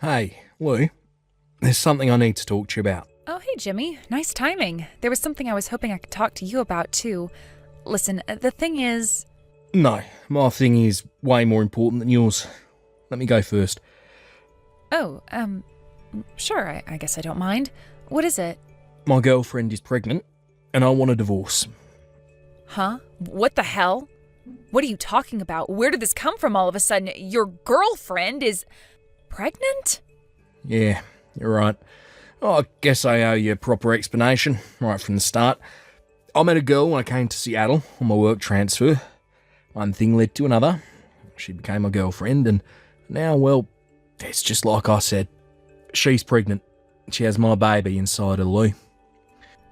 Hey, Lou, there's something I need to talk to you about. Oh, hey, Jimmy. Nice timing. There was something I was hoping I could talk to you about, too. Listen, the thing is... No, my thing is way more important than yours. Let me go first. Oh, sure, I guess I don't mind. What is it? My girlfriend is pregnant, and I want a divorce. Huh? What the hell? What are you talking about? Where did this come from all of a sudden? Your girlfriend is pregnant? Yeah, you're right. Oh, I guess I owe you a proper explanation, right from the start. I met a girl when I came to Seattle on my work transfer. One thing led to another. She became my girlfriend, and now, well, it's just like I said. She's pregnant. She has my baby inside her, Lou.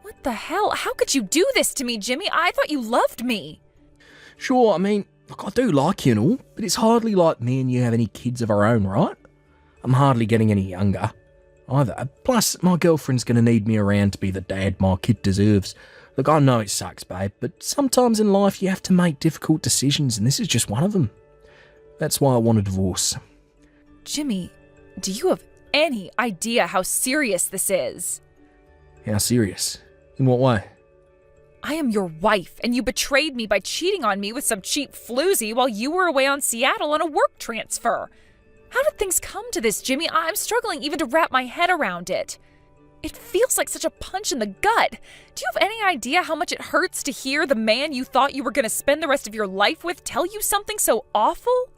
What the hell? How could you do this to me, Jimmy? I thought you loved me. Sure, I mean, look, I do like you and all, but it's hardly like me and you have any kids of our own, right? I'm hardly getting any younger, either. Plus, my girlfriend's going to need me around to be the dad my kid deserves. Look, I know it sucks, babe, but sometimes in life you have to make difficult decisions, and this is just one of them. That's why I want a divorce. Jimmy, do you have any idea how serious this is? How serious? In what way? I am your wife, and you betrayed me by cheating on me with some cheap floozy while you were away on Seattle on a work transfer. How did things come to this, Jimmy? I'm struggling even to wrap my head around it. It feels like such a punch in the gut. Do you have any idea how much it hurts to hear the man you thought you were going to spend the rest of your life with tell you something so awful?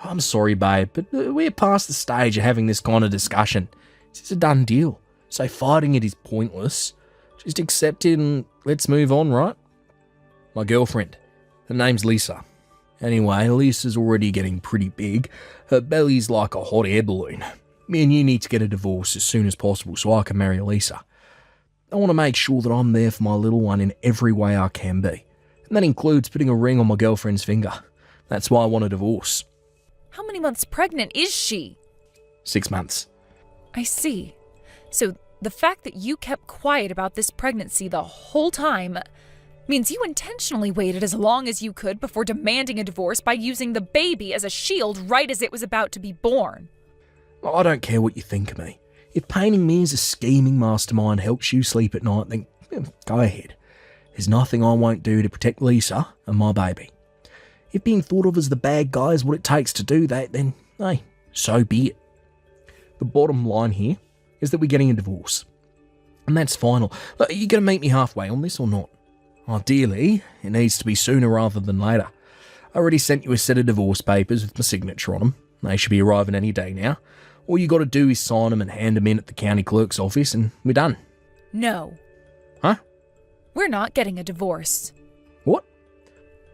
I'm sorry, babe, but we're past the stage of having this kind of discussion. It's a done deal, so fighting it is pointless. Just accept it and let's move on, right? My girlfriend. Her name's Lisa. Anyway, Lisa's already getting pretty big. Her belly's like a hot air balloon. Me and you need to get a divorce as soon as possible so I can marry Lisa. I want to make sure that I'm there for my little one in every way I can be. And that includes putting a ring on my girlfriend's finger. That's why I want a divorce. How many months pregnant is she? 6 months. I see. So the fact that you kept quiet about this pregnancy the whole time means you intentionally waited as long as you could before demanding a divorce by using the baby as a shield right as it was about to be born. I don't care what you think of me. If painting me as a scheming mastermind helps you sleep at night, then go ahead. There's nothing I won't do to protect Lisa and my baby. If being thought of as the bad guy is what it takes to do that, then, hey, so be it. The bottom line here is that we're getting a divorce. And that's final. Look, are you going to meet me halfway on this or not? Ideally, it needs to be sooner rather than later. I already sent you a set of divorce papers with my signature on them. They should be arriving any day now. All you got to do is sign them and hand them in at the county clerk's office and we're done. No. Huh? We're not getting a divorce. What?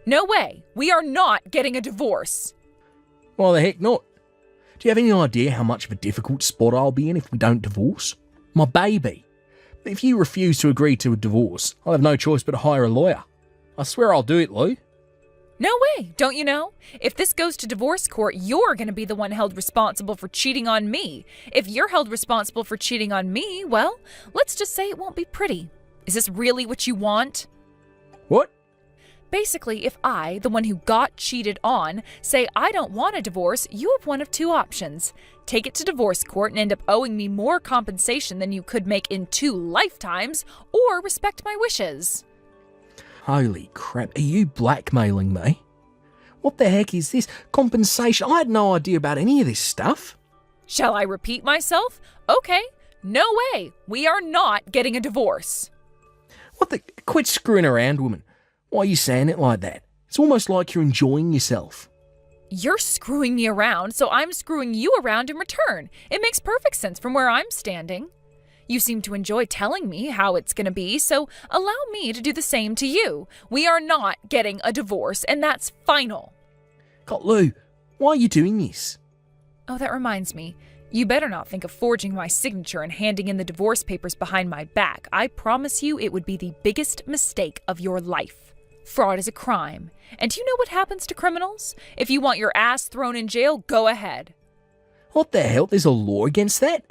No way. We are not getting a divorce. Why the heck not? Do you have any idea how much of a difficult spot I'll be in if we don't divorce? My baby. If you refuse to agree to a divorce, I'll have no choice but to hire a lawyer. I swear I'll do it, Lou. No way, don't you know? If this goes to divorce court, you're going to be the one held responsible for cheating on me. If you're held responsible for cheating on me, well, let's just say it won't be pretty. Is this really what you want? What? Basically, if I, the one who got cheated on, say I don't want a divorce, you have one of two options. Take it to divorce court and end up owing me more compensation than you could make in 2 lifetimes, or respect my wishes. Holy crap, are you blackmailing me? What the heck is this? Compensation? I had no idea about any of this stuff. Shall I repeat myself? Okay, no way. We are not getting a divorce. What the? Quit screwing around, woman. Why are you saying it like that? It's almost like you're enjoying yourself. You're screwing me around, so I'm screwing you around in return. It makes perfect sense from where I'm standing. You seem to enjoy telling me how it's going to be, so allow me to do the same to you. We are not getting a divorce, and that's final. God, Lou, why are you doing this? Oh, that reminds me. You better not think of forging my signature and handing in the divorce papers behind my back. I promise you it would be the biggest mistake of your life. Fraud is a crime. And do you know what happens to criminals? If you want your ass thrown in jail, go ahead. What the hell? There's a law against that?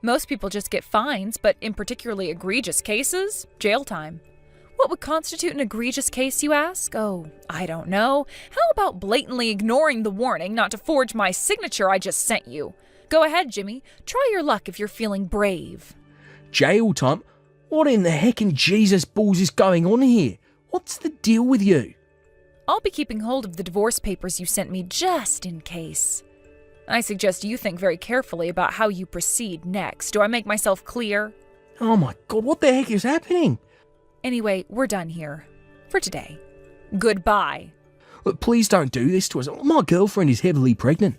Most people just get fines, but in particularly egregious cases, jail time. What would constitute an egregious case, you ask? Oh, I don't know. How about blatantly ignoring the warning not to forge my signature I just sent you? Go ahead, Jimmy. Try your luck if you're feeling brave. Jail time? What in the heck in Jesus balls is going on here? What's the deal with you? I'll be keeping hold of the divorce papers you sent me just in case. I suggest you think very carefully about how you proceed next. Do I make myself clear? Oh my God, what the heck is happening? Anyway, we're done here. For today. Goodbye. Look, please don't do this to us. My girlfriend is heavily pregnant.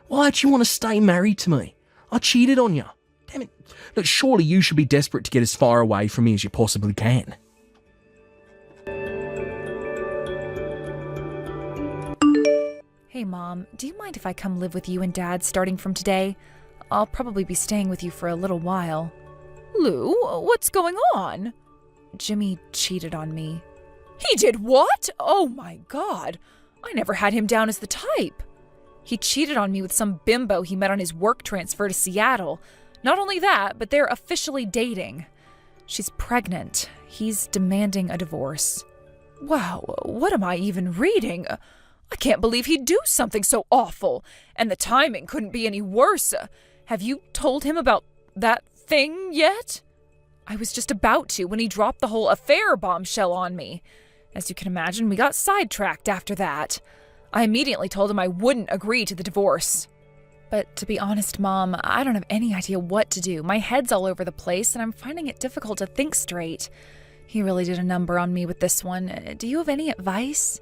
Why'd you want to stay married to me? I cheated on you. Damn it. Look, surely you should be desperate to get as far away from me as you possibly can. Hey, Mom, do you mind if I come live with you and Dad starting from today? I'll probably be staying with you for a little while. Lou, what's going on? Jimmy cheated on me. He did what? Oh my God. I never had him down as the type. He cheated on me with some bimbo he met on his work transfer to Seattle. Not only that, but they're officially dating. She's pregnant. He's demanding a divorce. Wow, what am I even reading? I can't believe he'd do something so awful. And the timing couldn't be any worse. Have you told him about that thing yet? I was just about to when he dropped the whole affair bombshell on me. As you can imagine, we got sidetracked after that. I immediately told him I wouldn't agree to the divorce. But to be honest, Mom, I don't have any idea what to do. My head's all over the place, and I'm finding it difficult to think straight. He really did a number on me with this one. Do you have any advice?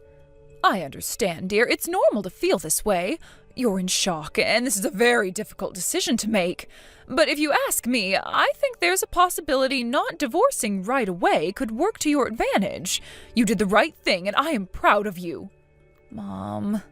I understand, dear. It's normal to feel this way. You're in shock, and this is a very difficult decision to make. But if you ask me, I think there's a possibility not divorcing right away could work to your advantage. You did the right thing, and I am proud of you. Mom,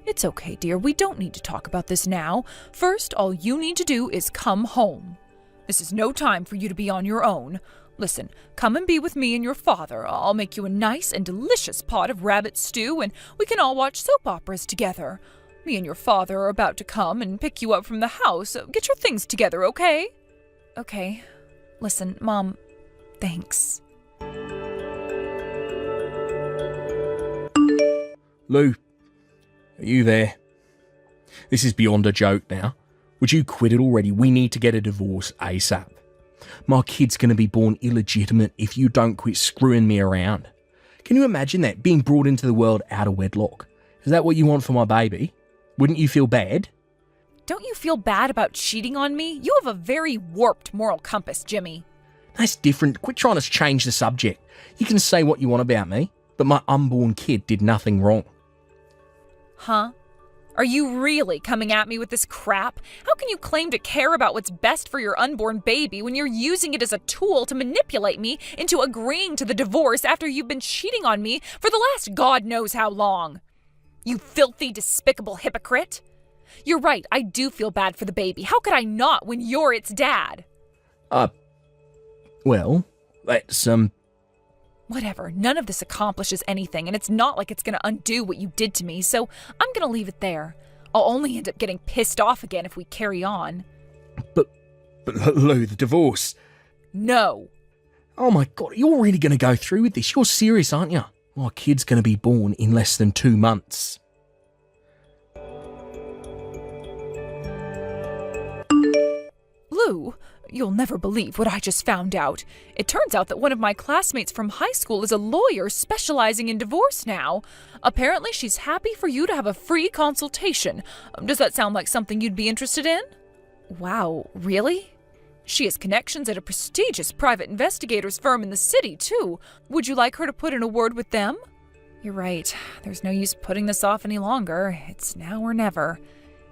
it's okay, dear. We don't need to talk about this now. First, all you need to do is come home. This is no time for you to be on your own. Listen, come and be with me and your father. I'll make you a nice and delicious pot of rabbit stew, and we can all watch soap operas together. Me and your father are about to come and pick you up from the house. Get your things together, okay? Okay. Listen, Mom, thanks. Lou, are you there? This is beyond a joke now. Would you quit it already? We need to get a divorce ASAP. My kid's going to be born illegitimate if you don't quit screwing me around. Can you imagine that, being brought into the world out of wedlock? Is that what you want for my baby? Wouldn't you feel bad? Don't you feel bad about cheating on me? You have a very warped moral compass, Jimmy. That's different. Quit trying to change the subject. You can say what you want about me, but my unborn kid did nothing wrong. Huh? Are you really coming at me with this crap? How can you claim to care about what's best for your unborn baby when you're using it as a tool to manipulate me into agreeing to the divorce after you've been cheating on me for the last God knows how long? You filthy, despicable hypocrite. You're right, I do feel bad for the baby. How could I not when you're its dad? Well, that's, Whatever, none of this accomplishes anything, and it's not like it's gonna undo what you did to me, so I'm gonna leave it there. I'll only end up getting pissed off again if we carry on. But Lou, the divorce. No. Oh my God, you're really going to go through with this? You're serious, aren't you? My kid's going to be born in less than 2 months. Lou, you'll never believe what I just found out. It turns out that one of my classmates from high school is a lawyer specializing in divorce now. Apparently she's happy for you to have a free consultation. Does that sound like something you'd be interested in? Wow, really? She has connections at a prestigious private investigators firm in the city, too. Would you like her to put in a word with them? You're right. There's no use putting this off any longer. It's now or never.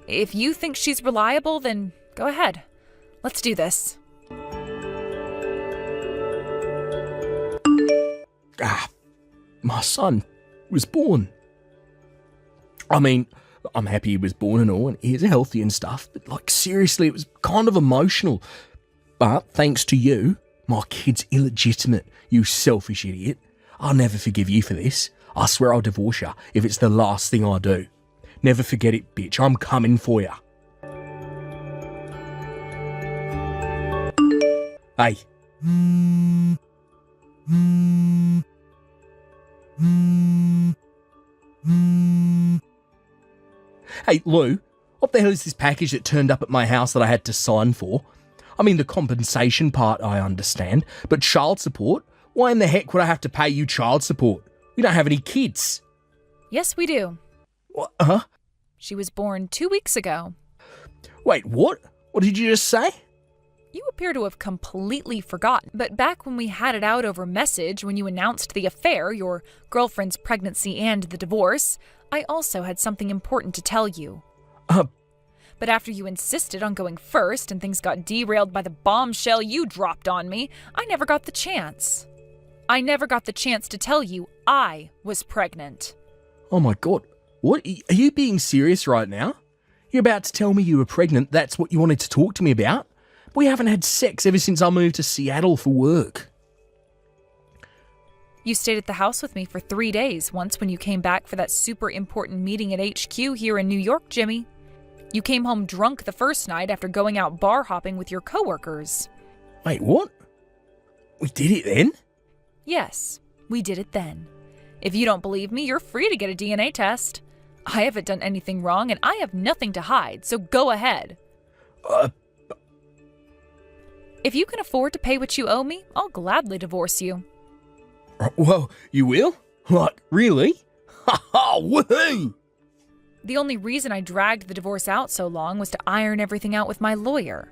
If you think she's reliable, then go ahead. Let's do this. My son was born. I mean, I'm happy he was born and all, and he's healthy and stuff, but seriously, it was kind of emotional. But thanks to you, my kid's illegitimate, you selfish idiot. I'll never forgive you for this. I swear I'll divorce you if it's the last thing I do. Never forget it, bitch. I'm coming for you. Hey. Hey, Lou, What the hell is this package that turned up at my house that I had to sign for? I mean, the compensation part I understand, but child support? Why in the heck would I have to pay you child support? We don't have any kids. Yes, we do. What? Huh? She was born 2 weeks ago. Wait, what? What did you just say? You appear to have completely forgotten, but back when we had it out over message when you announced the affair, your girlfriend's pregnancy and the divorce, I also had something important to tell you. But after you insisted on going first and things got derailed by the bombshell you dropped on me, I never got the chance. I never got the chance to tell you I was pregnant. Oh my God. What? Are you being serious right now? You're about to tell me you were pregnant, that's what you wanted to talk to me about? We haven't had sex ever since I moved to Seattle for work. You stayed at the house with me for 3 days, once when you came back for that super important meeting at HQ here in New York, Jimmy. You came home drunk the first night after going out bar hopping with your coworkers. Wait, what? We did it then? Yes, we did it then. If you don't believe me, you're free to get a DNA test. I haven't done anything wrong and I have nothing to hide, so go ahead. If you can afford to pay what you owe me, I'll gladly divorce you. Well, you will? Like, really? Ha ha, woohoo! The only reason I dragged the divorce out so long was to iron everything out with my lawyer.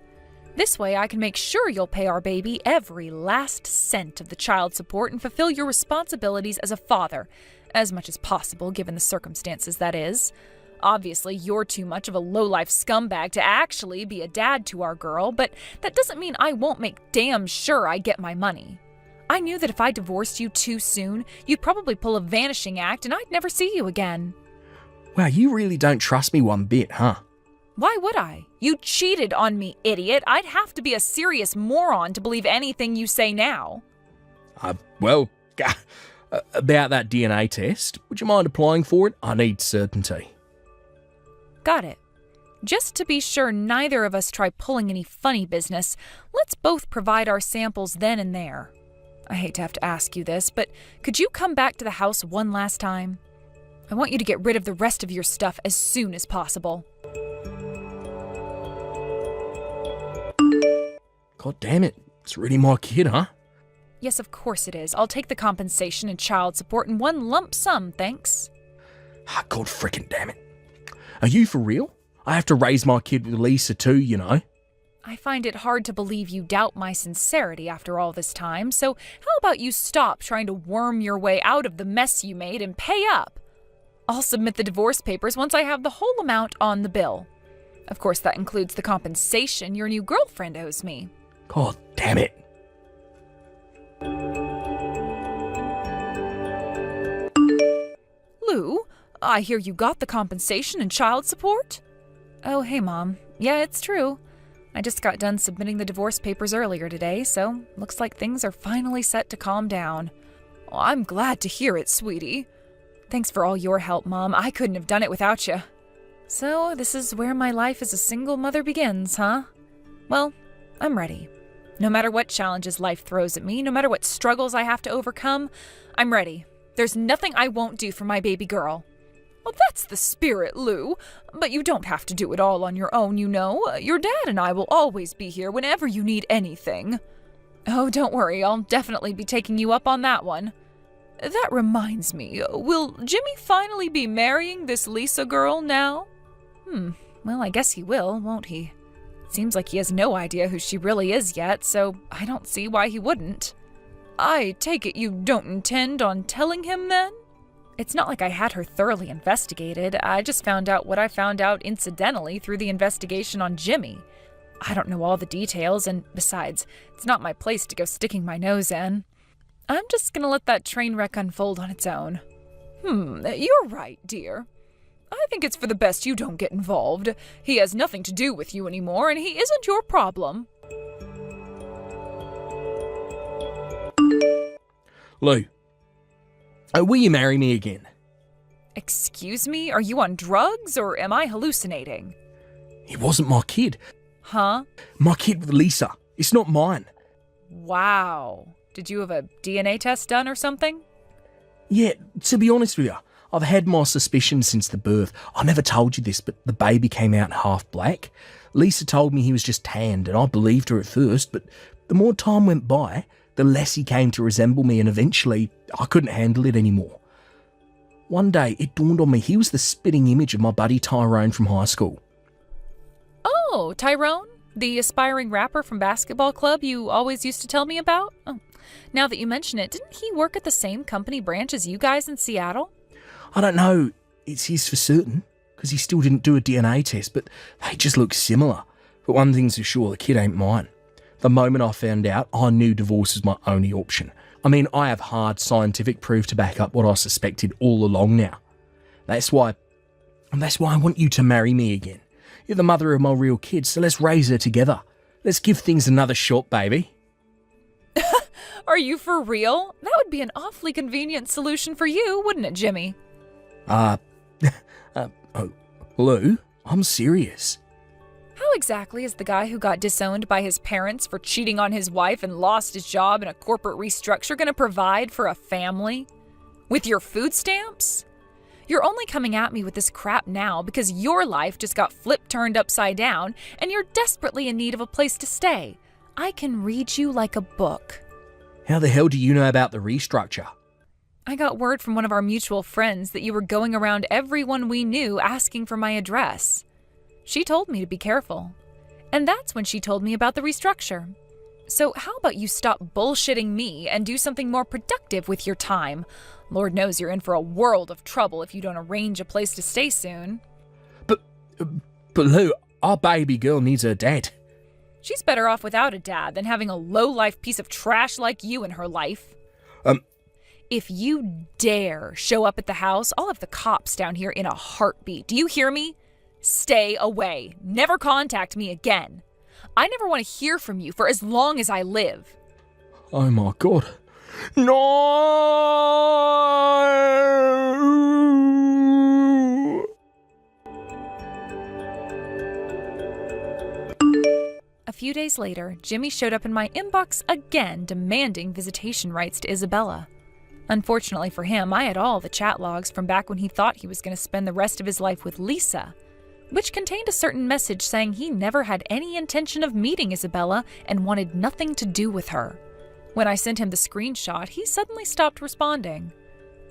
This way I can make sure you'll pay our baby every last cent of the child support and fulfill your responsibilities as a father, as much as possible given the circumstances, that is. Obviously, you're too much of a low-life scumbag to actually be a dad to our girl, but that doesn't mean I won't make damn sure I get my money. I knew that if I divorced you too soon, you'd probably pull a vanishing act and I'd never see you again. Wow, you really don't trust me one bit, huh? Why would I? You cheated on me, idiot. I'd have to be a serious moron to believe anything you say now. Well, about that DNA test, would you mind applying for it? I need certainty. Got it. Just to be sure neither of us try pulling any funny business, let's both provide our samples then and there. I hate to have to ask you this, but could you come back to the house one last time? I want you to get rid of the rest of your stuff as soon as possible. God damn it. It's really my kid, huh? Yes, of course it is. I'll take the compensation and child support in one lump sum, thanks. God frickin' damn it. Are you for real? I have to raise my kid with Lisa too, you know. I find it hard to believe you doubt my sincerity after all this time, so how about you stop trying to worm your way out of the mess you made and pay up? I'll submit the divorce papers once I have the whole amount on the bill. Of course, that includes the compensation your new girlfriend owes me. God damn it. Lou, I hear you got the compensation and child support? Oh, hey, Mom. Yeah, it's true. I just got done submitting the divorce papers earlier today, so looks like things are finally set to calm down. Oh, I'm glad to hear it, sweetie. Thanks for all your help, Mom. I couldn't have done it without you. So, this is where my life as a single mother begins, huh? Well, I'm ready. No matter what challenges life throws at me, no matter what struggles I have to overcome, I'm ready. There's nothing I won't do for my baby girl. Well, that's the spirit, Lou. But you don't have to do it all on your own, you know. Your dad and I will always be here whenever you need anything. Oh, don't worry. I'll definitely be taking you up on that one. That reminds me, will Jimmy finally be marrying this Lisa girl now? Well, I guess he will, won't he? Seems like he has no idea who she really is yet, so I don't see why he wouldn't. I take it you don't intend on telling him then? It's not like I had her thoroughly investigated. I just found out what I found out incidentally through the investigation on Jimmy. I don't know all the details, and besides, it's not my place to go sticking my nose in. I'm just gonna let that train wreck unfold on its own. You're right, dear. I think it's for the best you don't get involved. He has nothing to do with you anymore, and he isn't your problem. Lou, will you marry me again? Excuse me? Are you on drugs, or am I hallucinating? It wasn't my kid. Huh? My kid with Lisa. It's not mine. Wow. Did you have a DNA test done or something? Yeah, to be honest with you, I've had my suspicions since the birth. I never told you this, but the baby came out half black. Lisa told me he was just tanned, and I believed her at first, but the more time went by, the less he came to resemble me, and eventually I couldn't handle it anymore. One day, it dawned on me he was the spitting image of my buddy Tyrone from high school. Oh, Tyrone? The aspiring rapper from basketball club you always used to tell me about? Oh, now that you mention it, didn't he work at the same company branch as you guys in Seattle? I don't know, it's his for certain, because he still didn't do a DNA test, but they just look similar. But one thing's for sure, the kid ain't mine. The moment I found out, I knew divorce was my only option. I mean, I have hard scientific proof to back up what I suspected all along now. That's why I want you to marry me again. You're the mother of my real kid, so let's raise her together. Let's give things another shot, baby. Are you for real? That would be an awfully convenient solution for you, wouldn't it, Jimmy? Lou, I'm serious. How exactly is the guy who got disowned by his parents for cheating on his wife and lost his job in a corporate restructure going to provide for a family? With your food stamps? You're only coming at me with this crap now because your life just got turned upside down and you're desperately in need of a place to stay. I can read you like a book. How the hell do you know about the restructure? I got word from one of our mutual friends that you were going around everyone we knew asking for my address. She told me to be careful. And that's when she told me about the restructure. So how about you stop bullshitting me and do something more productive with your time? Lord knows you're in for a world of trouble if you don't arrange a place to stay soon. But Lou, our baby girl needs her dad. She's better off without a dad than having a low-life piece of trash like you in her life. If you dare show up at the house, I'll have the cops down here in a heartbeat. Do you hear me? Stay away. Never contact me again. I never want to hear from you for as long as I live. Oh my God. No! A few days later, Jimmy showed up in my inbox again, demanding visitation rights to Isabella. Unfortunately for him, I had all the chat logs from back when he thought he was going to spend the rest of his life with Lisa, which contained a certain message saying he never had any intention of meeting Isabella and wanted nothing to do with her. When I sent him the screenshot, he suddenly stopped responding.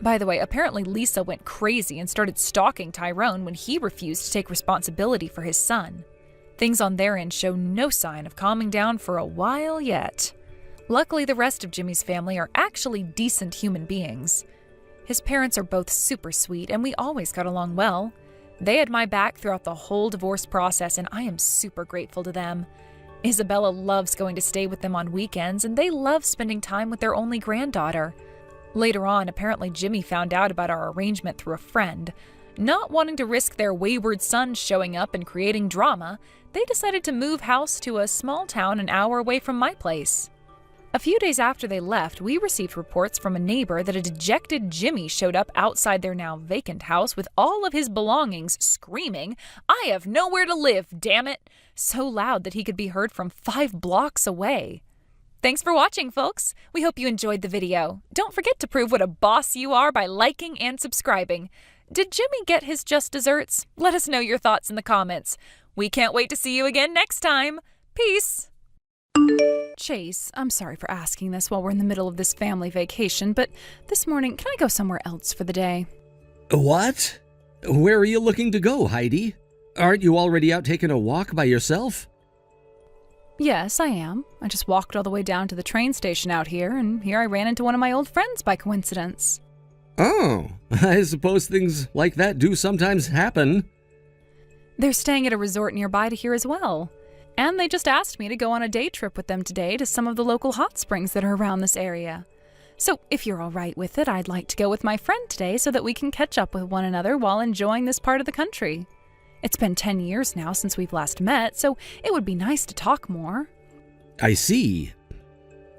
By the way, apparently Lisa went crazy and started stalking Tyrone when he refused to take responsibility for his son. Things on their end show no sign of calming down for a while yet. Luckily, the rest of Jimmy's family are actually decent human beings. His parents are both super sweet, and we always got along well. They had my back throughout the whole divorce process, and I am super grateful to them. Isabella loves going to stay with them on weekends, and they love spending time with their only granddaughter. Later on, apparently Jimmy found out about our arrangement through a friend. Not wanting to risk their wayward son showing up and creating drama, they decided to move house to a small town an hour away from my place. A few days after they left, we received reports from a neighbor that a dejected Jimmy showed up outside their now vacant house with all of his belongings, screaming, "I have nowhere to live, damn it!" so loud that he could be heard from 5 blocks away. Thanks for watching, folks. We hope you enjoyed the video. Don't forget to prove what a boss you are by liking and subscribing. Did Jimmy get his just desserts? Let us know your thoughts in the comments. We can't wait to see you again next time. Peace. Chase, I'm sorry for asking this while we're in the middle of this family vacation, but this morning, can I go somewhere else for the day? What? Where are you looking to go, Heidi? Aren't you already out taking a walk by yourself? Yes, I am. I just walked all the way down to the train station out here, and here I ran into one of my old friends by coincidence. Oh, I suppose things like that do sometimes happen. They're staying at a resort nearby to here as well. And they just asked me to go on a day trip with them today to some of the local hot springs that are around this area. So if you're all right with it, I'd like to go with my friend today so that we can catch up with one another while enjoying this part of the country. It's been 10 years now since we've last met, so it would be nice to talk more. I see.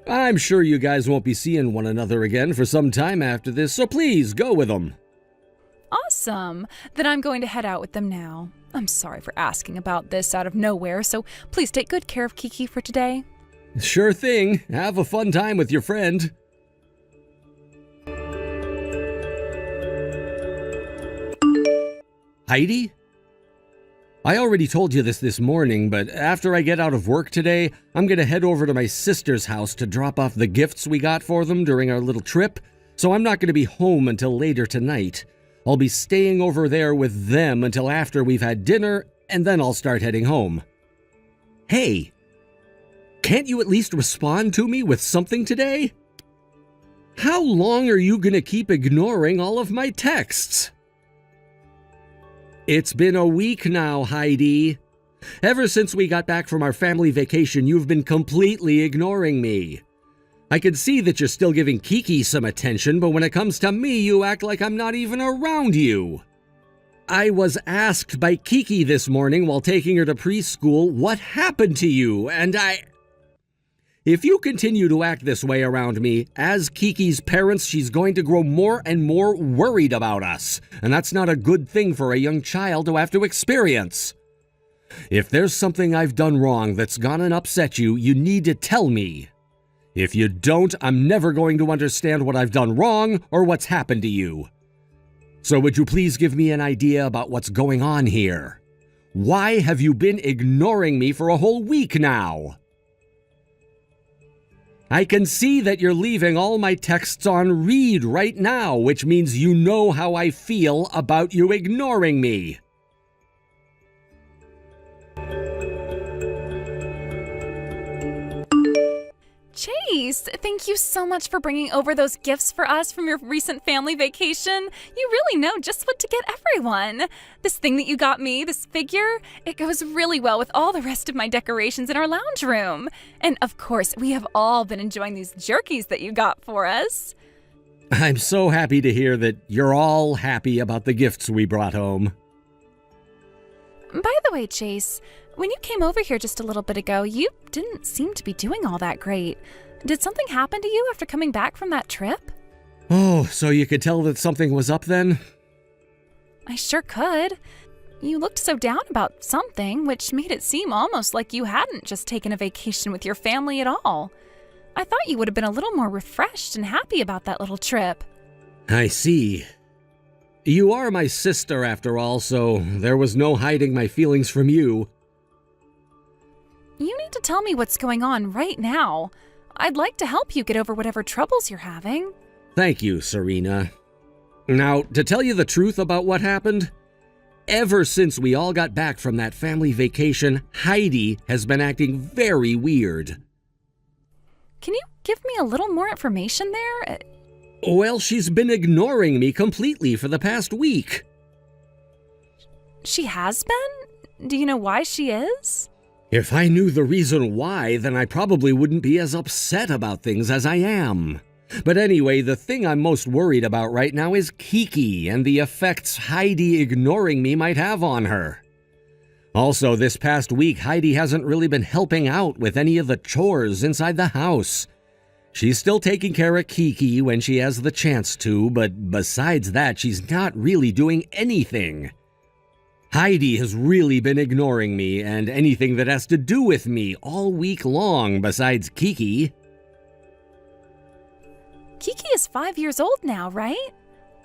I'm sure you guys won't be seeing one another again for some time after this, so please go with them. Awesome. Then I'm going to head out with them now. I'm sorry for asking about this out of nowhere, so please take good care of Kiki for today. Sure thing. Have a fun time with your friend. Heidi? I already told you this morning, but after I get out of work today, I'm gonna head over to my sister's house to drop off the gifts we got for them during our little trip, so I'm not gonna be home until later tonight. I'll be staying over there with them until after we've had dinner, and then I'll start heading home. Hey, can't you at least respond to me with something today? How long are you gonna keep ignoring all of my texts? It's been a week now, Heidi. Ever since we got back from our family vacation, you've been completely ignoring me. I can see that you're still giving Kiki some attention, but when it comes to me, you act like I'm not even around you. I was asked by Kiki this morning while taking her to preschool what happened to you, and If you continue to act this way around me, as Kiki's parents, she's going to grow more and more worried about us, and that's not a good thing for a young child to have to experience. If there's something I've done wrong that's gonna upset you, you need to tell me. If you don't, I'm never going to understand what I've done wrong or what's happened to you. So would you please give me an idea about what's going on here? Why have you been ignoring me for a whole week now? I can see that you're leaving all my texts on read right now, which means you know how I feel about you ignoring me. Chase, thank you so much for bringing over those gifts for us from your recent family vacation. You really know just what to get everyone. This thing that you got me, this figure, it goes really well with all the rest of my decorations in our lounge room. And of course, we have all been enjoying these jerkies that you got for us. I'm so happy to hear that you're all happy about the gifts we brought home. By the way, Chase, when you came over here just a little bit ago, you didn't seem to be doing all that great. Did something happen to you after coming back from that trip? Oh, so you could tell that something was up then? I sure could. You looked so down about something, which made it seem almost like you hadn't just taken a vacation with your family at all. I thought you would have been a little more refreshed and happy about that little trip. I see. You are my sister after all, so there was no hiding my feelings from you. You need to tell me what's going on right now. I'd like to help you get over whatever troubles you're having. Thank you, Serena. Now, to tell you the truth about what happened, ever since we all got back from that family vacation, Heidi has been acting very weird. Can you give me a little more information there? Well, she's been ignoring me completely for the past week. She has been? Do you know why she is? If I knew the reason why, then I probably wouldn't be as upset about things as I am. But anyway, the thing I'm most worried about right now is Kiki and the effects Heidi ignoring me might have on her. Also, this past week, Heidi hasn't really been helping out with any of the chores inside the house. She's still taking care of Kiki when she has the chance to, but besides that, she's not really doing anything. Heidi has really been ignoring me and anything that has to do with me all week long besides Kiki. Kiki is 5 years old now, right?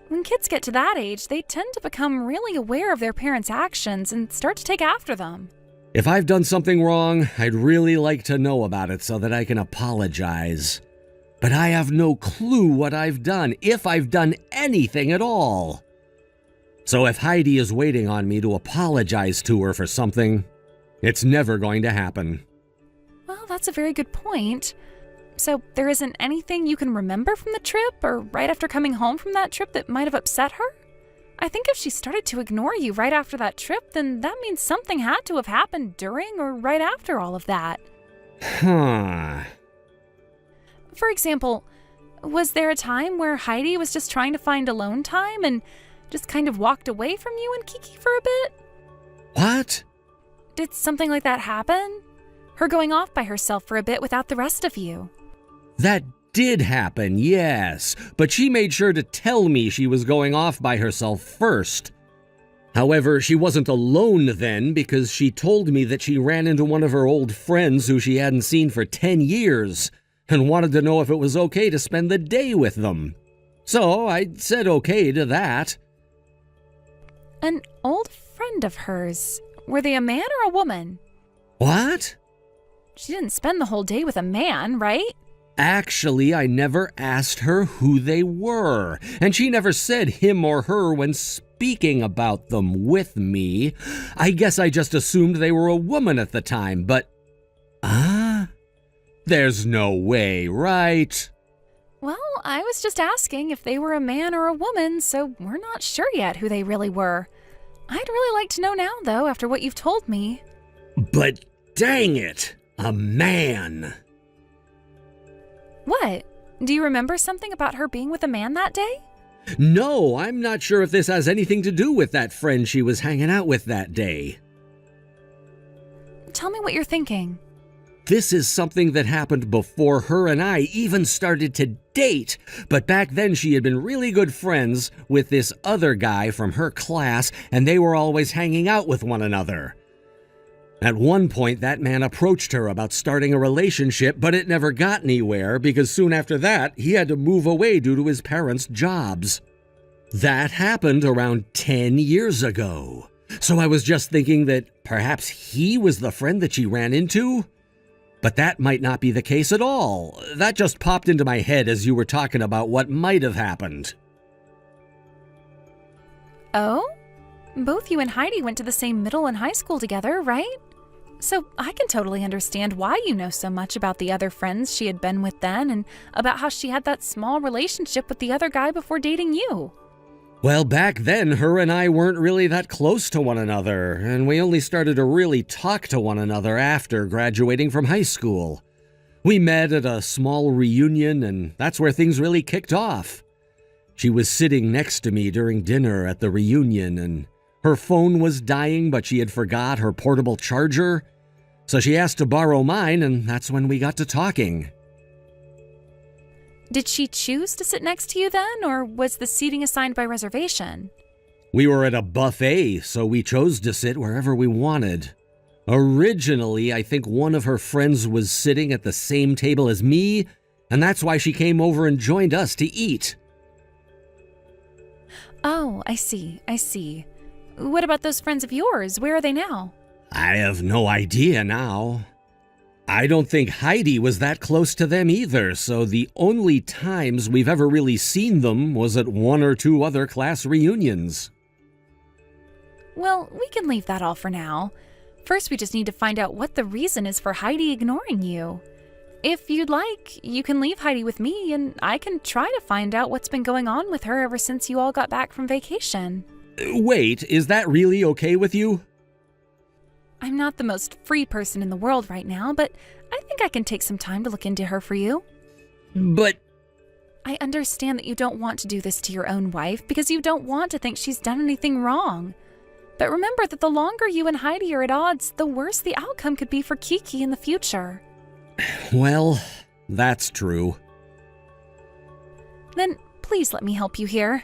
When kids get to that age, they tend to become really aware of their parents' actions and start to take after them. If I've done something wrong, I'd really like to know about it so that I can apologize. But I have no clue what I've done, if I've done anything at all. So if Heidi is waiting on me to apologize to her for something, it's never going to happen. Well, that's a very good point. So there isn't anything you can remember from the trip or right after coming home from that trip that might have upset her? I think if she started to ignore you right after that trip, then that means something had to have happened during or right after all of that. For example, was there a time where Heidi was just trying to find alone time and just kind of walked away from you and Kiki for a bit? What? Did something like that happen? Her going off by herself for a bit without the rest of you? That did happen, yes, but she made sure to tell me she was going off by herself first. However, she wasn't alone then because she told me that she ran into one of her old friends who she hadn't seen for 10 years and wanted to know if it was okay to spend the day with them. So I said okay to that. An old friend of hers. Were they a man or a woman? What? She didn't spend the whole day with a man, right? Actually, I never asked her who they were, and she never said him or her when speaking about them with me. I guess I just assumed they were a woman at the time, but... There's no way, right? Well, I was just asking if they were a man or a woman, so we're not sure yet who they really were. I'd really like to know now, though, after what you've told me. But dang it, a man. What? Do you remember something about her being with a man that day? No, I'm not sure if this has anything to do with that friend she was hanging out with that day. Tell me what you're thinking. This is something that happened before her and I even started to date, but back then she had been really good friends with this other guy from her class, and they were always hanging out with one another. At one point, that man approached her about starting a relationship, but it never got anywhere because soon after that, he had to move away due to his parents' jobs. That happened around 10 years ago. So I was just thinking that perhaps he was the friend that she ran into? But that might not be the case at all. That just popped into my head as you were talking about what might have happened. Oh? Both you and Heidi went to the same middle and high school together, right? So I can totally understand why you know so much about the other friends she had been with then and about how she had that small relationship with the other guy before dating you. Well, back then, her and I weren't really that close to one another, and we only started to really talk to one another after graduating from high school. We met at a small reunion, and that's where things really kicked off. She was sitting next to me during dinner at the reunion, and her phone was dying, but she had forgot her portable charger. So she asked to borrow mine, and that's when we got to talking. Did she choose to sit next to you then, or was the seating assigned by reservation? We were at a buffet, so we chose to sit wherever we wanted. Originally, I think one of her friends was sitting at the same table as me, and that's why she came over and joined us to eat. Oh, I see. What about those friends of yours? Where are they now? I have no idea now. I don't think Heidi was that close to them either, so the only times we've ever really seen them was at one or two other class reunions. Well, we can leave that all for now. First, we just need to find out what the reason is for Heidi ignoring you. If you'd like, you can leave Heidi with me, and I can try to find out what's been going on with her ever since you all got back from vacation. Wait, is that really okay with you? I'm not the most free person in the world right now, but I think I can take some time to look into her for you. But... I understand that you don't want to do this to your own wife because you don't want to think she's done anything wrong. But remember that the longer you and Heidi are at odds, the worse the outcome could be for Kiki in the future. Well, that's true. Then please let me help you here.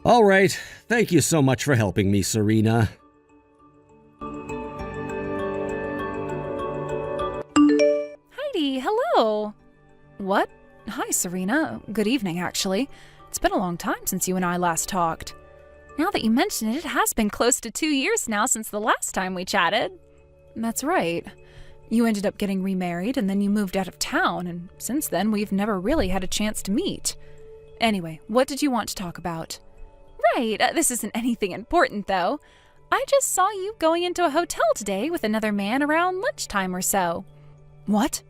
All right. Thank you so much for helping me, Serena. Heidi, hello. What? Hi, Serena. Good evening, actually. It's been a long time since you and I last talked. Now that you mention it, it has been close to 2 years now since the last time we chatted. That's right. You ended up getting remarried and then you moved out of town, and since then we've never really had a chance to meet. Anyway, what did you want to talk about? Right, this isn't anything important though. I just saw you going into a hotel today with another man around lunchtime or so. What?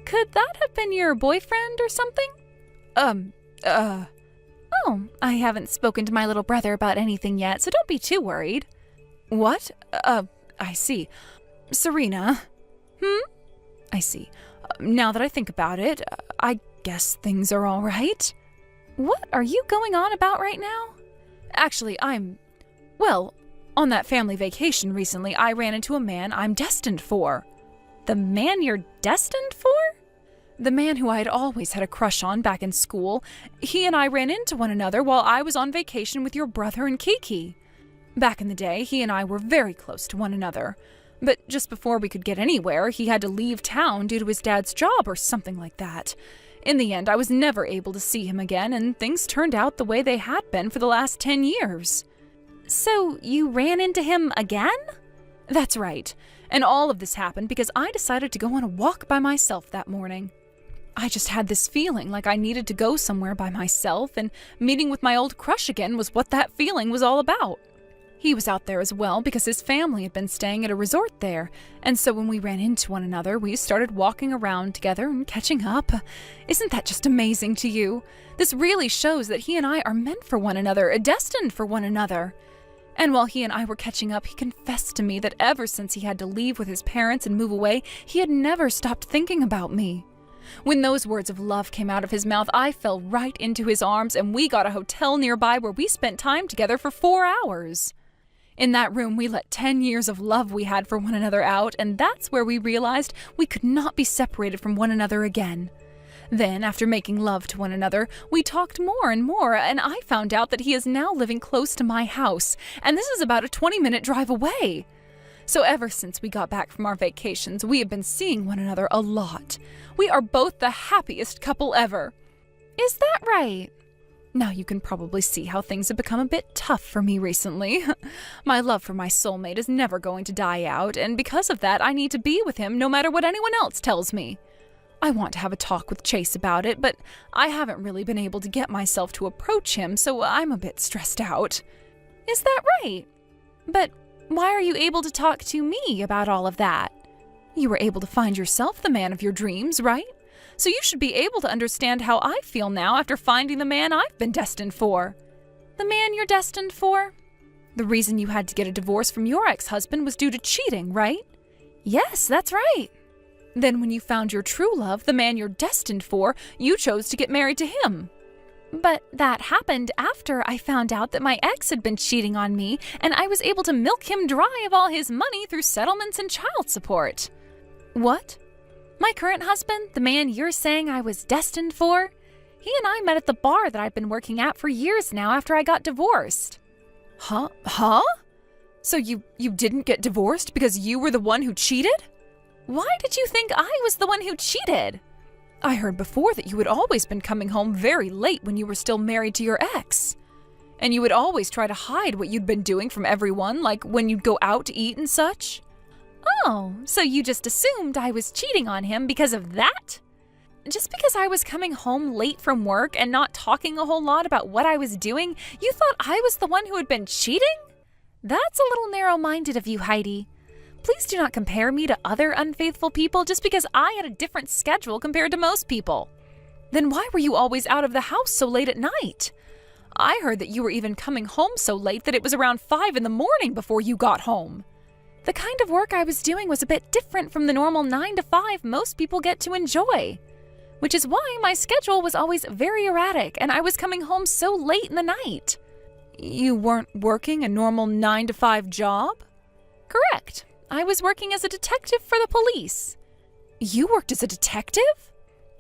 Could that have been your boyfriend or something? Oh, I haven't spoken to my little brother about anything yet, so don't be too worried. What? I see. Serena. I see. Now that I think about it, I guess things are all right. What are you going on about right now? Actually, well, on that family vacation recently, I ran into a man I'm destined for. The man you're destined for? The man who I had always had a crush on back in school. He and I ran into one another while I was on vacation with your brother and Kiki. Back in the day, he and I were very close to one another. But just before we could get anywhere, he had to leave town due to his dad's job or something like that. In the end, I was never able to see him again, and things turned out the way they had been for the last 10 years. So you ran into him again? That's right. And all of this happened because I decided to go on a walk by myself that morning. I just had this feeling like I needed to go somewhere by myself, and meeting with my old crush again was what that feeling was all about. He was out there as well because his family had been staying at a resort there, and so when we ran into one another, we started walking around together and catching up. Isn't that just amazing to you? This really shows that he and I are meant for one another, destined for one another. And while he and I were catching up, he confessed to me that ever since he had to leave with his parents and move away, he had never stopped thinking about me. When those words of love came out of his mouth, I fell right into his arms, and we got a hotel nearby where we spent time together for 4 hours. In that room, we let 10 years of love we had for one another out, and that's where we realized we could not be separated from one another again. Then, after making love to one another, we talked more and more, and I found out that he is now living close to my house, and this is about a 20-minute drive away. So ever since we got back from our vacations, we have been seeing one another a lot. We are both the happiest couple ever. Is that right? Now you can probably see how things have become a bit tough for me recently. My love for my soulmate is never going to die out, and because of that, I need to be with him no matter what anyone else tells me. I want to have a talk with Chase about it, but I haven't really been able to get myself to approach him, so I'm a bit stressed out. Is that right? But why are you able to talk to me about all of that? You were able to find yourself the man of your dreams, right? So you should be able to understand how I feel now after finding the man I've been destined for. The man you're destined for? The reason you had to get a divorce from your ex-husband was due to cheating, right? Yes, that's right. Then when you found your true love, the man you're destined for, you chose to get married to him. But that happened after I found out that my ex had been cheating on me, and I was able to milk him dry of all his money through settlements and child support. What? My current husband, the man you're saying I was destined for? He and I met at the bar that I've been working at for years now after I got divorced. Huh? So you didn't get divorced because you were the one who cheated? Why did you think I was the one who cheated? I heard before that you had always been coming home very late when you were still married to your ex. And you would always try to hide what you'd been doing from everyone, like when you'd go out to eat and such. Oh, so you just assumed I was cheating on him because of that? Just because I was coming home late from work and not talking a whole lot about what I was doing, you thought I was the one who had been cheating? That's a little narrow-minded of you, Heidi. Please do not compare me to other unfaithful people just because I had a different schedule compared to most people. Then why were you always out of the house so late at night? I heard that you were even coming home so late that it was around 5 in the morning before you got home. The kind of work I was doing was a bit different from the normal 9 to 5 most people get to enjoy, which is why my schedule was always very erratic and I was coming home so late in the night. You weren't working a normal 9 to 5 job? Correct. I was working as a detective for the police. You worked as a detective?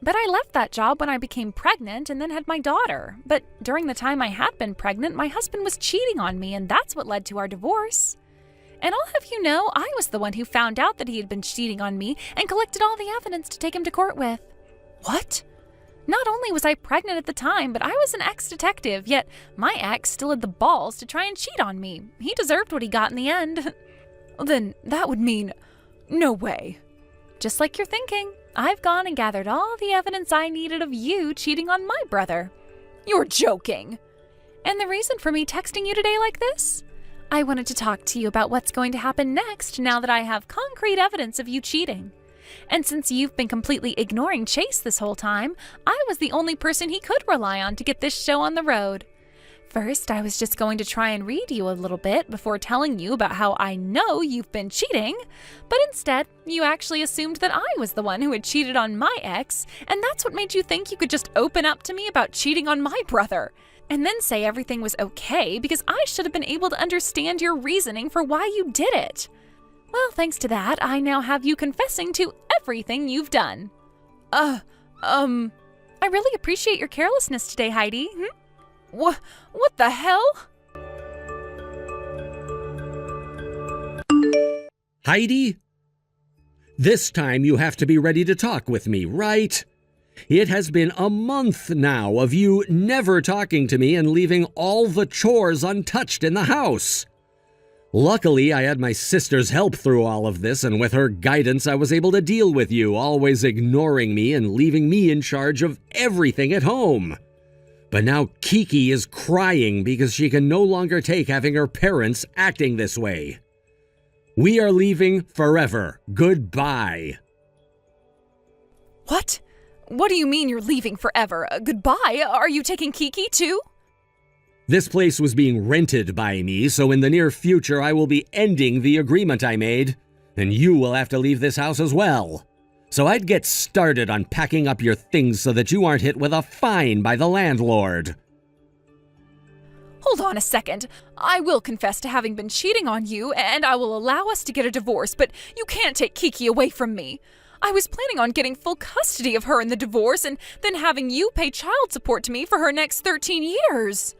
But I left that job when I became pregnant and then had my daughter. But during the time I had been pregnant, my husband was cheating on me, and that's what led to our divorce. And I'll have you know, I was the one who found out that he had been cheating on me and collected all the evidence to take him to court with. What? Not only was I pregnant at the time, but I was an ex-detective, yet my ex still had the balls to try and cheat on me. He deserved what he got in the end. Then that would mean no way. Just like you're thinking, I've gone and gathered all the evidence I needed of you cheating on my brother. You're joking. And the reason for me texting you today like this? I wanted to talk to you about what's going to happen next now that I have concrete evidence of you cheating. And since you've been completely ignoring Chase this whole time, I was the only person he could rely on to get this show on the road. First, I was just going to try and read you a little bit before telling you about how I know you've been cheating, but instead, you actually assumed that I was the one who had cheated on my ex, and that's what made you think you could just open up to me about cheating on my brother, and then say everything was okay because I should have been able to understand your reasoning for why you did it. Well, thanks to that, I now have you confessing to everything you've done. I really appreciate your carelessness today, Heidi. What the hell? Heidi? This time you have to be ready to talk with me, right? It has been a month now of you never talking to me and leaving all the chores untouched in the house. Luckily, I had my sister's help through all of this, and with her guidance, I was able to deal with you, always ignoring me and leaving me in charge of everything at home. But now Kiki is crying because she can no longer take having her parents acting this way. We are leaving forever. Goodbye. What? What do you mean you're leaving forever? Goodbye? Are you taking Kiki too? This place was being rented by me, so in the near future I will be ending the agreement I made, and you will have to leave this house as well. So I'd get started on packing up your things so that you aren't hit with a fine by the landlord. Hold on a second. I will confess to having been cheating on you, and I will allow us to get a divorce, but you can't take Kiki away from me. I was planning on getting full custody of her in the divorce and then having you pay child support to me for her next 13 years.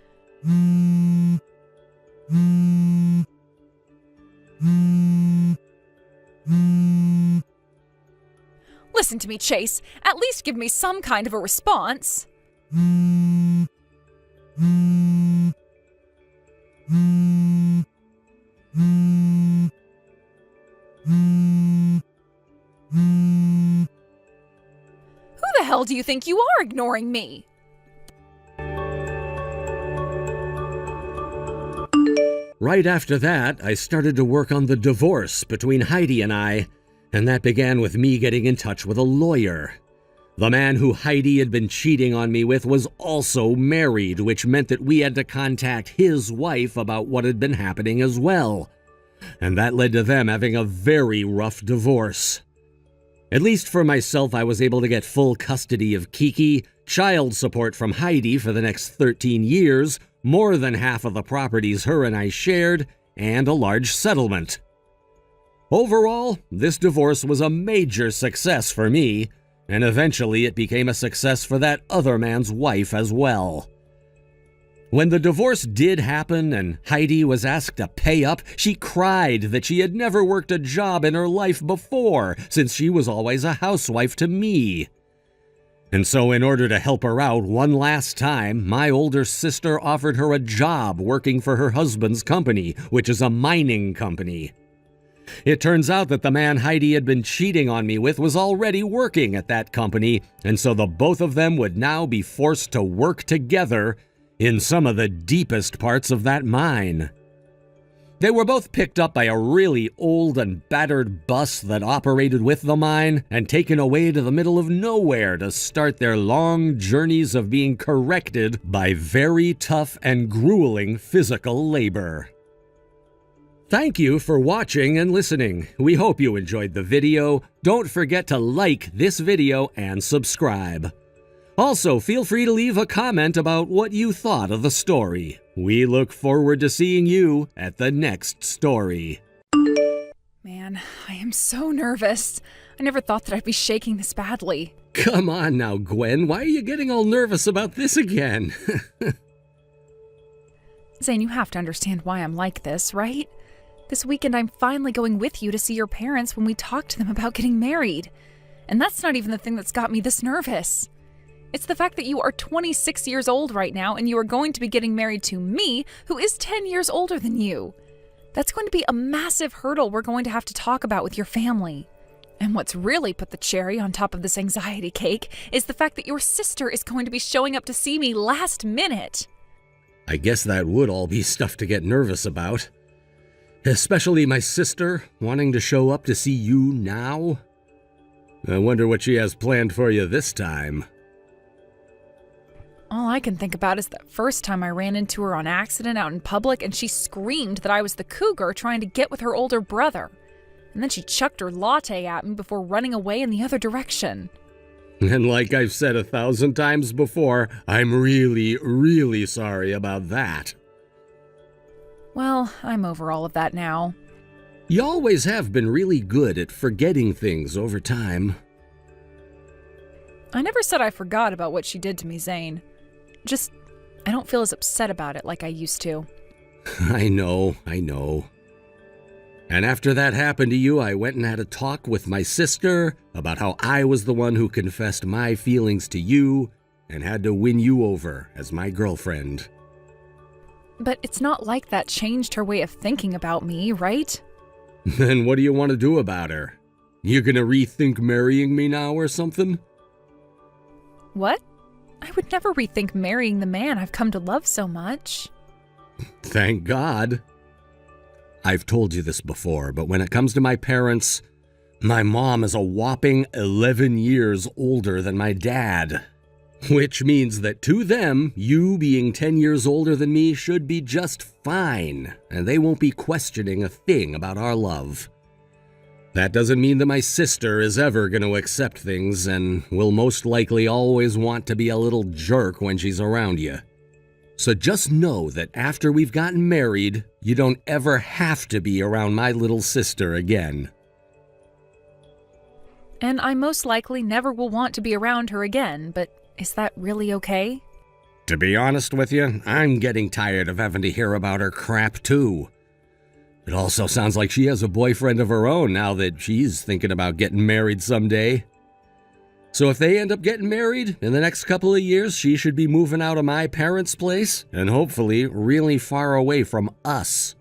Listen to me, Chase. At least give me some kind of a response. Who the hell do you think you are ignoring me? Right after that, I started to work on the divorce between Heidi and I, and that began with me getting in touch with a lawyer. The man who Heidi had been cheating on me with was also married, which meant that we had to contact his wife about what had been happening as well. And that led to them having a very rough divorce. At least for myself, I was able to get full custody of Kiki, child support from Heidi for the next 13 years, more than half of the properties her and I shared, and a large settlement. Overall, this divorce was a major success for me, and eventually it became a success for that other man's wife as well. When the divorce did happen and Heidi was asked to pay up, she cried that she had never worked a job in her life before, since she was always a housewife to me. And so in order to help her out one last time, my older sister offered her a job working for her husband's company, which is a mining company. It turns out that the man Heidi had been cheating on me with was already working at that company, and so the both of them would now be forced to work together in some of the deepest parts of that mine. They were both picked up by a really old and battered bus that operated with the mine and taken away to the middle of nowhere to start their long journeys of being corrected by very tough and grueling physical labor. Thank you for watching and listening. We hope you enjoyed the video. Don't forget to like this video and subscribe. Also, feel free to leave a comment about what you thought of the story. We look forward to seeing you at the next story. Man, I am so nervous. I never thought that I'd be shaking this badly. Come on now, Gwen. Why are you getting all nervous about this again? Zayn, you have to understand why I'm like this, right? This weekend I'm finally going with you to see your parents when we talk to them about getting married. And that's not even the thing that's got me this nervous. It's the fact that you are 26 years old right now and you are going to be getting married to me, who is 10 years older than you. That's going to be a massive hurdle we're going to have to talk about with your family. And what's really put the cherry on top of this anxiety cake is the fact that your sister is going to be showing up to see me last minute. I guess that would all be stuff to get nervous about. Especially my sister wanting to show up to see you now. I wonder what she has planned for you this time. All I can think about is that first time I ran into her on accident out in public and she screamed that I was the cougar trying to get with her older brother. And then she chucked her latte at me before running away in the other direction. And like I've said 1,000 times before, I'm really, really sorry about that. Well, I'm over all of that now. You always have been really good at forgetting things over time. I never said I forgot about what she did to me, Zayn. Just, I don't feel as upset about it like I used to. I know. And after that happened to you, I went and had a talk with my sister about how I was the one who confessed my feelings to you and had to win you over as my girlfriend. But it's not like that changed her way of thinking about me, right? Then what do you want to do about her? You gonna rethink marrying me now or something? What? I would never rethink marrying the man I've come to love so much. Thank God. I've told you this before, but when it comes to my parents, my mom is a whopping 11 years older than my dad. Which means that to them, you being 10 years older than me should be just fine, and they won't be questioning a thing about our love. That doesn't mean that my sister is ever going to accept things and will most likely always want to be a little jerk when she's around you. So just know that after we've gotten married, you don't ever have to be around my little sister again. And I most likely never will want to be around her again, but is that really okay? To be honest with you, I'm getting tired of having to hear about her crap too. It also sounds like she has a boyfriend of her own now that she's thinking about getting married someday. So if they end up getting married in the next couple of years, she should be moving out of my parents' place and hopefully really far away from us.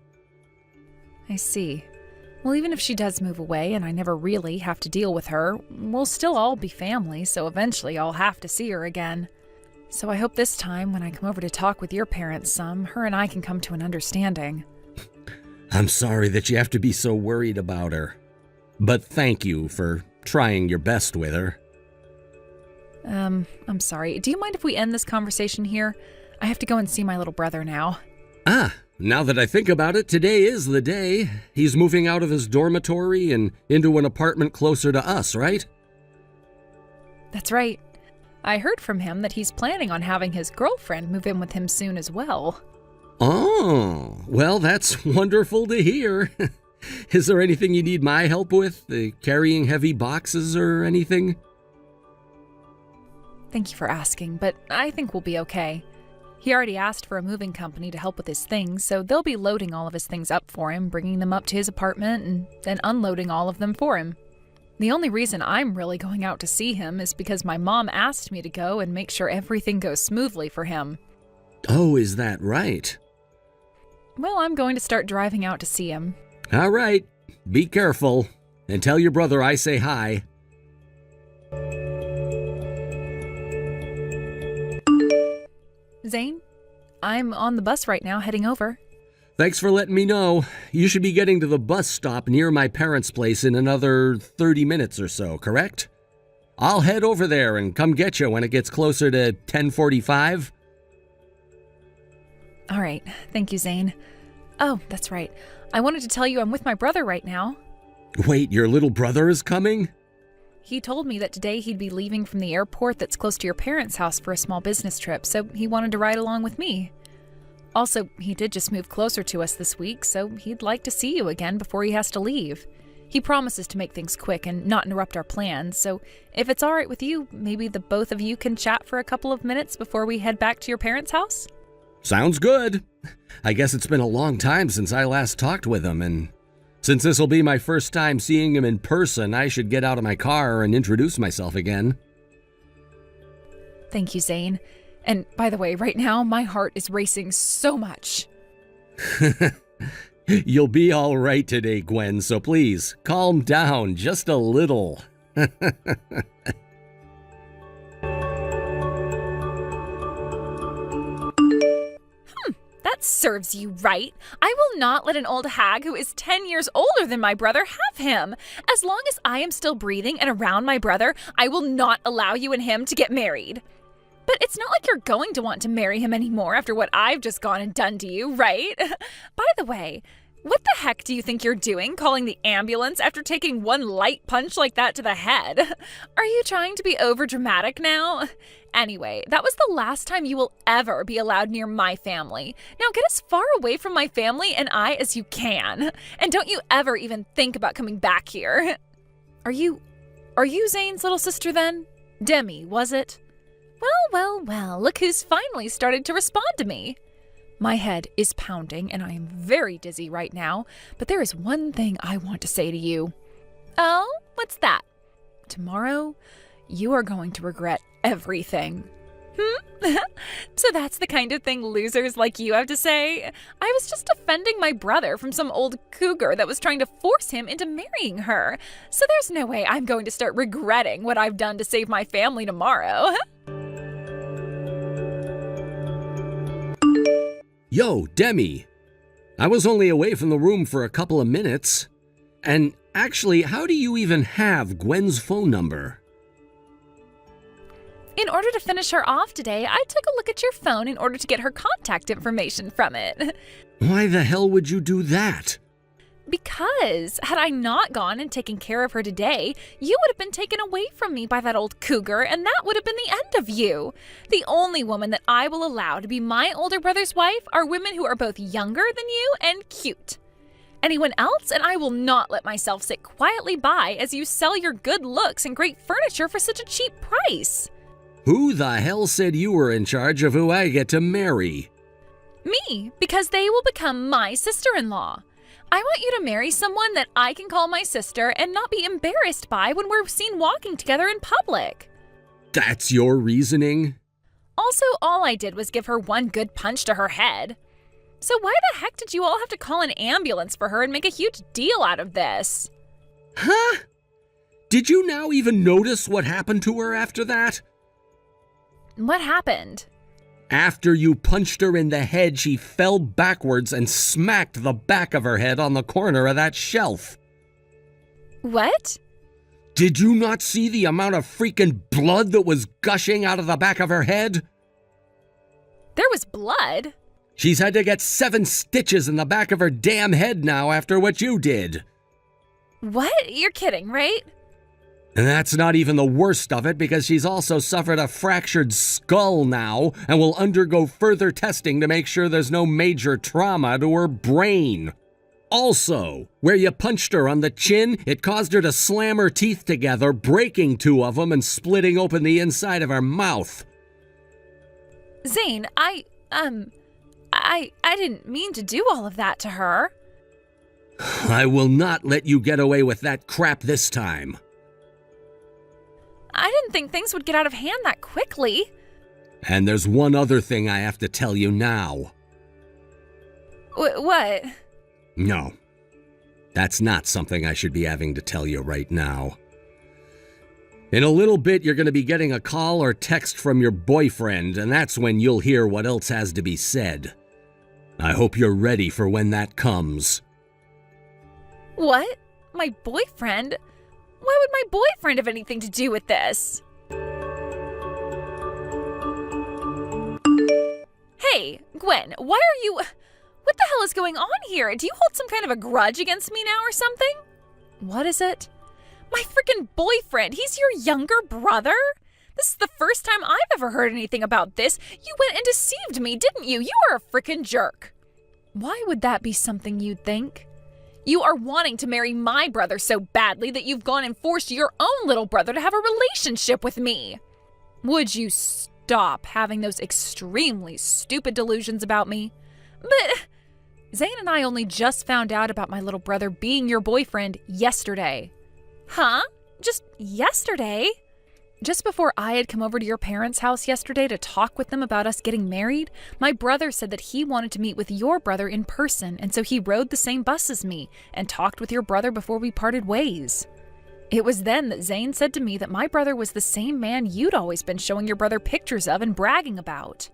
I see. Well, even if she does move away and I never really have to deal with her, we'll still all be family, so eventually I'll have to see her again. So I hope this time when I come over to talk with your parents some, her and I can come to an understanding. I'm sorry that you have to be so worried about her. But thank you for trying your best with her. I'm sorry. Do you mind if we end this conversation here? I have to go and see my little brother now. Now that I think about it, today is the day. He's moving out of his dormitory and into an apartment closer to us, right? That's right. I heard from him that he's planning on having his girlfriend move in with him soon as well. Oh, well, that's wonderful to hear. Is there anything you need my help with? Carrying heavy boxes or anything? Thank you for asking, but I think we'll be okay. He already asked for a moving company to help with his things, so they'll be loading all of his things up for him, bringing them up to his apartment, and then unloading all of them for him. The only reason I'm really going out to see him is because my mom asked me to go and make sure everything goes smoothly for him. Oh, is that right? Well, I'm going to start driving out to see him. All right. Be careful. And tell your brother I say hi. Zayn, I'm on the bus right now heading over. Thanks for letting me know. You should be getting to the bus stop near my parents' place in another 30 minutes or so, correct? I'll head over there and come get you when it gets closer to 10:45. All right. Thank you, Zayn. Oh, that's right. I wanted to tell you I'm with my brother right now. Wait, your little brother is coming? He told me that today he'd be leaving from the airport that's close to your parents' house for a small business trip, so he wanted to ride along with me. Also, he did just move closer to us this week, so he'd like to see you again before he has to leave. He promises to make things quick and not interrupt our plans, so if it's all right with you, maybe the both of you can chat for a couple of minutes before we head back to your parents' house? Sounds good. I guess it's been a long time since I last talked with him, and since this will be my first time seeing him in person, I should get out of my car and introduce myself again. Thank you, Zayn. And by the way, right now, my heart is racing so much. You'll be all right today, Gwen, so please, calm down just a little. That serves you right. I will not let an old hag who is 10 years older than my brother have him. As long as I am still breathing and around my brother, I will not allow you and him to get married. But it's not like you're going to want to marry him anymore after what I've just gone and done to you, right? By the way, what the heck do you think you're doing calling the ambulance after taking one light punch like that to the head? Are you trying to be overdramatic now? Anyway, that was the last time you will ever be allowed near my family. Now get as far away from my family and I as you can. And don't you ever even think about coming back here. Are you Zayn's little sister then? Demi, was it? Well, look who's finally started to respond to me. My head is pounding and I am very dizzy right now, but there is one thing I want to say to you. Oh, what's that? Tomorrow, you are going to regret everything. So that's the kind of thing losers like you have to say? I was just defending my brother from some old cougar that was trying to force him into marrying her. So there's no way I'm going to start regretting what I've done to save my family tomorrow. Yo, Demi. I was only away from the room for a couple of minutes. And actually, how do you even have Gwen's phone number? In order to finish her off today, I took a look at your phone in order to get her contact information from it. Why the hell would you do that? Because had I not gone and taken care of her today, you would have been taken away from me by that old cougar, and that would have been the end of you. The only woman that I will allow to be my older brother's wife are women who are both younger than you and cute. Anyone else, and I will not let myself sit quietly by as you sell your good looks and great furniture for such a cheap price. Who the hell said you were in charge of who I get to marry? Me, because they will become my sister-in-law. I want you to marry someone that I can call my sister and not be embarrassed by when we're seen walking together in public. That's your reasoning? Also, all I did was give her one good punch to her head. So why the heck did you all have to call an ambulance for her and make a huge deal out of this? Huh? Did you now even notice what happened to her after that? What happened? After you punched her in the head, she fell backwards and smacked the back of her head on the corner of that shelf. What? Did you not see the amount of freaking blood that was gushing out of the back of her head? There was blood? She's had to get 7 stitches in the back of her damn head now after what you did. What? You're kidding, right? And that's not even the worst of it, because she's also suffered a fractured skull now and will undergo further testing to make sure there's no major trauma to her brain. Also, where you punched her on the chin, it caused her to slam her teeth together, breaking 2 of them and splitting open the inside of her mouth. Zayn, I didn't mean to do all of that to her. I will not let you get away with that crap this time. I didn't think things would get out of hand that quickly. And there's one other thing I have to tell you now. What? No, that's not something I should be having to tell you right now. In a little bit, you're going to be getting a call or text from your boyfriend, and that's when you'll hear what else has to be said. I hope you're ready for when that comes. What? My boyfriend? Why would my boyfriend have anything to do with this? Hey, Gwen, why are you... What the hell is going on here? Do you hold some kind of a grudge against me now or something? What is it? My freaking boyfriend, he's your younger brother? This is the first time I've ever heard anything about this. You went and deceived me, didn't you? You are a freaking jerk. Why would that be something you'd think? You are wanting to marry my brother so badly that you've gone and forced your own little brother to have a relationship with me. Would you stop having those extremely stupid delusions about me? But Zayn and I only just found out about my little brother being your boyfriend yesterday. Huh? Just yesterday? Just before I had come over to your parents' house yesterday to talk with them about us getting married, my brother said that he wanted to meet with your brother in person, and so he rode the same bus as me and talked with your brother before we parted ways. It was then that Zayn said to me that my brother was the same man you'd always been showing your brother pictures of and bragging about.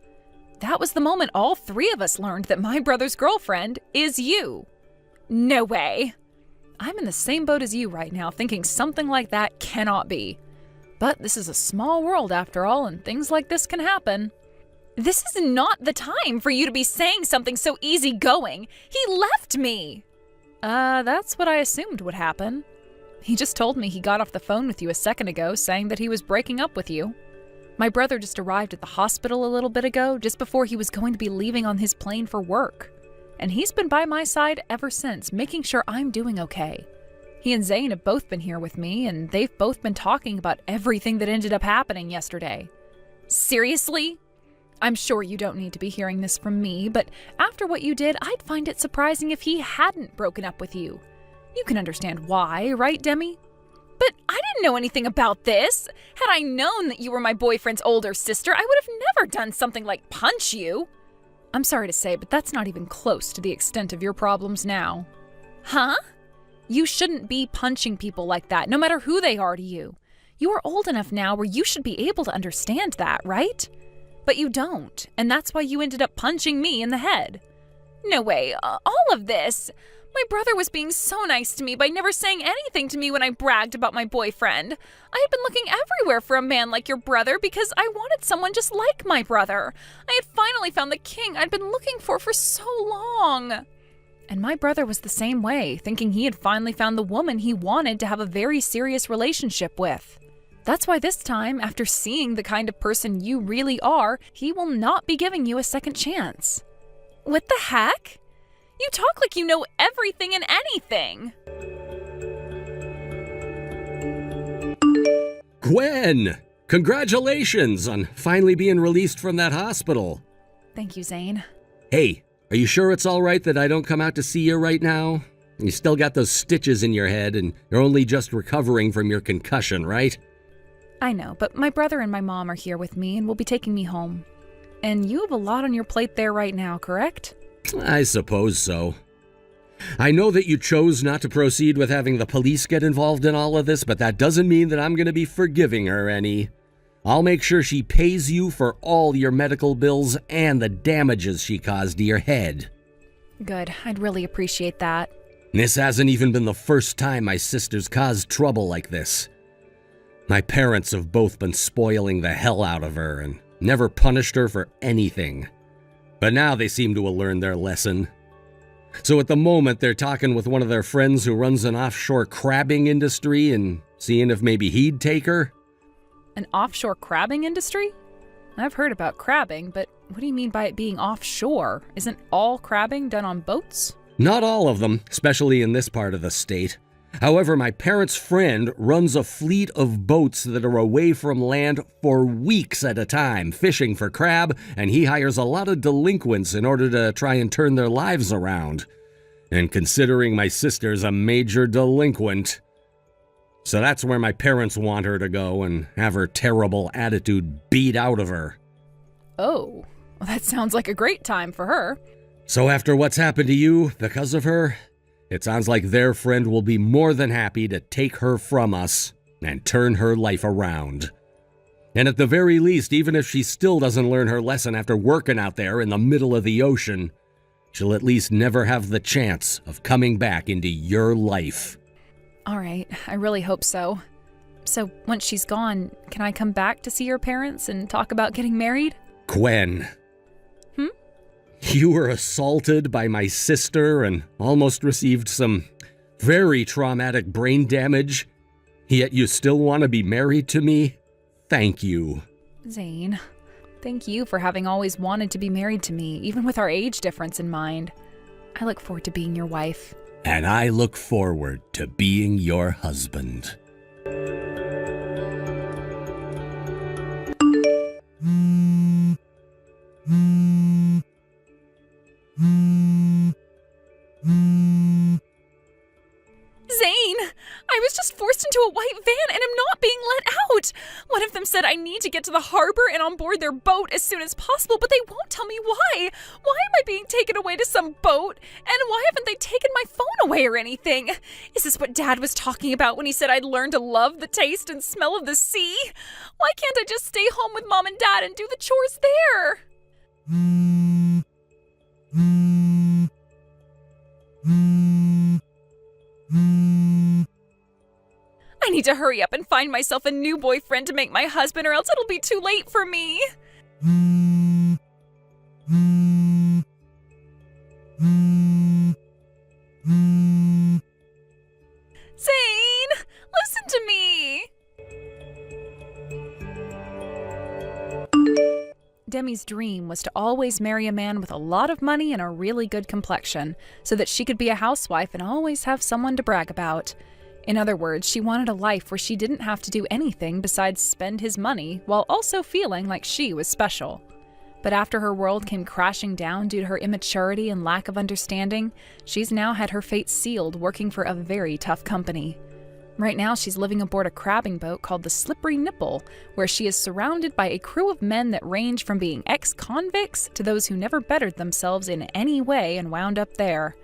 That was the moment all 3 of us learned that my brother's girlfriend is you. No way. I'm in the same boat as you right now, thinking something like that cannot be. But this is a small world after all, and things like this can happen. This is not the time for you to be saying something so easygoing. He left me. That's what I assumed would happen. He just told me he got off the phone with you a second ago, saying that he was breaking up with you. My brother just arrived at the hospital a little bit ago, just before he was going to be leaving on his plane for work. And he's been by my side ever since, making sure I'm doing okay. He and Zayn have both been here with me, and they've both been talking about everything that ended up happening yesterday. Seriously? I'm sure you don't need to be hearing this from me, but after what you did, I'd find it surprising if he hadn't broken up with you. You can understand why, right, Demi? But I didn't know anything about this. Had I known that you were my boyfriend's older sister, I would have never done something like punch you. I'm sorry to say, but that's not even close to the extent of your problems now. Huh? You shouldn't be punching people like that, no matter who they are to you. You are old enough now where you should be able to understand that, right? But you don't, and that's why you ended up punching me in the head. No way, all of this. My brother was being so nice to me by never saying anything to me when I bragged about my boyfriend. I had been looking everywhere for a man like your brother because I wanted someone just like my brother. I had finally found the king I'd been looking for so long. And my brother was the same way, thinking he had finally found the woman he wanted to have a very serious relationship with. That's why this time, after seeing the kind of person you really are, he will not be giving you a second chance. What the heck? You talk like you know everything and anything. Gwen! Congratulations on finally being released from that hospital. Thank you, Zayn. Hey, are you sure it's all right that I don't come out to see you right now? You still got those stitches in your head and you're only just recovering from your concussion, right? I know, but my brother and my mom are here with me and will be taking me home. And you have a lot on your plate there right now, correct? I suppose so. I know that you chose not to proceed with having the police get involved in all of this, but that doesn't mean that I'm going to be forgiving her any. I'll make sure she pays you for all your medical bills and the damages she caused to your head. Good. I'd really appreciate that. This hasn't even been the first time my sister's caused trouble like this. My parents have both been spoiling the hell out of her and never punished her for anything. But now they seem to have learned their lesson. So at the moment, they're talking with one of their friends who runs an offshore crabbing industry and seeing if maybe he'd take her. An offshore crabbing industry? I've heard about crabbing, but what do you mean by it being offshore? Isn't all crabbing done on boats? Not all of them, especially in this part of the state. However, my parents' friend runs a fleet of boats that are away from land for weeks at a time, fishing for crab, and he hires a lot of delinquents in order to try and turn their lives around. And considering my sister's a major delinquent, so that's where my parents want her to go and have her terrible attitude beat out of her. Oh, well, that sounds like a great time for her. So after what's happened to you because of her, it sounds like their friend will be more than happy to take her from us and turn her life around. And at the very least, even if she still doesn't learn her lesson after working out there in the middle of the ocean, she'll at least never have the chance of coming back into your life. All right, I really hope so. So once she's gone, can I come back to see your parents and talk about getting married? Gwen. You were assaulted by my sister and almost received some very traumatic brain damage, yet you still want to be married to me? Thank you. Zayn, thank you for having always wanted to be married to me, even with our age difference in mind. I look forward to being your wife. And I look forward to being your husband. Zayn, I was just forced into a white van and am not being let out. One of them said I need to get to the harbor and on board their boat as soon as possible, but they won't tell me why. Why am I being taken away to some boat? And why haven't they taken my phone away or anything? Is this what Dad was talking about when he said I'd learn to love the taste and smell of the sea? Why can't I just stay home with Mom and Dad and do the chores there? I need to hurry up and find myself a new boyfriend to make my husband, or else it'll be too late for me. Zayn, listen to me. Demi's dream was to always marry a man with a lot of money and a really good complexion, so that she could be a housewife and always have someone to brag about. In other words, she wanted a life where she didn't have to do anything besides spend his money while also feeling like she was special. But after her world came crashing down due to her immaturity and lack of understanding, she's now had her fate sealed working for a very tough company. Right now, she's living aboard a crabbing boat called the Slippery Nipple, where she is surrounded by a crew of men that range from being ex-convicts to those who never bettered themselves in any way and wound up there.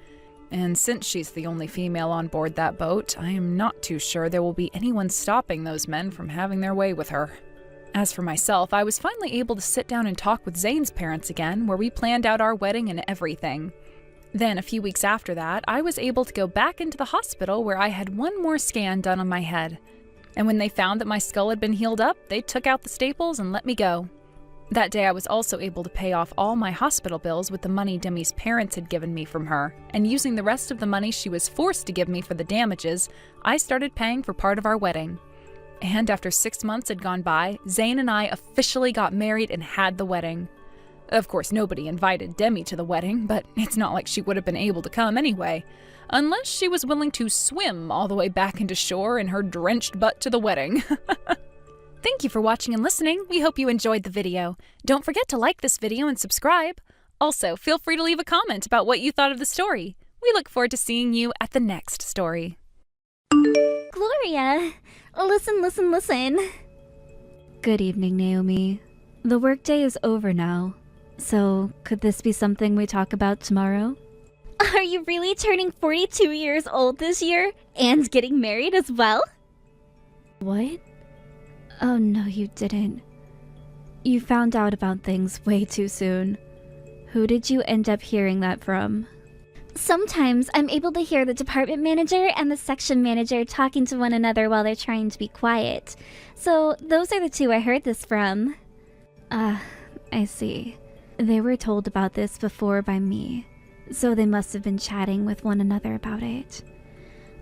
And since she's the only female on board that boat, I am not too sure there will be anyone stopping those men from having their way with her. As for myself, I was finally able to sit down and talk with Zayn's parents again, where we planned out our wedding and everything. Then, a few weeks after that, I was able to go back into the hospital where I had one more scan done on my head. And when they found that my skull had been healed up, they took out the staples and let me go. That day, I was also able to pay off all my hospital bills with the money Demi's parents had given me from her, and using the rest of the money she was forced to give me for the damages, I started paying for part of our wedding. And after 6 months had gone by, Zayn and I officially got married and had the wedding. Of course, nobody invited Demi to the wedding, but it's not like she would have been able to come anyway, unless she was willing to swim all the way back into shore in her drenched butt to the wedding. Thank you for watching and listening. We hope you enjoyed the video. Don't forget to like this video and subscribe. Also, feel free to leave a comment about what you thought of the story. We look forward to seeing you at the next story. Gloria, listen. Good evening, Naomi. The workday is over now, so could this be something we talk about tomorrow? Are you really turning 42 years old this year and getting married as well? What? Oh no, you didn't. You found out about things way too soon. Who did you end up hearing that from? Sometimes I'm able to hear the department manager and the section manager talking to one another while they're trying to be quiet. So those are the two I heard this from. I see. They were told about this before by me, so they must have been chatting with one another about it.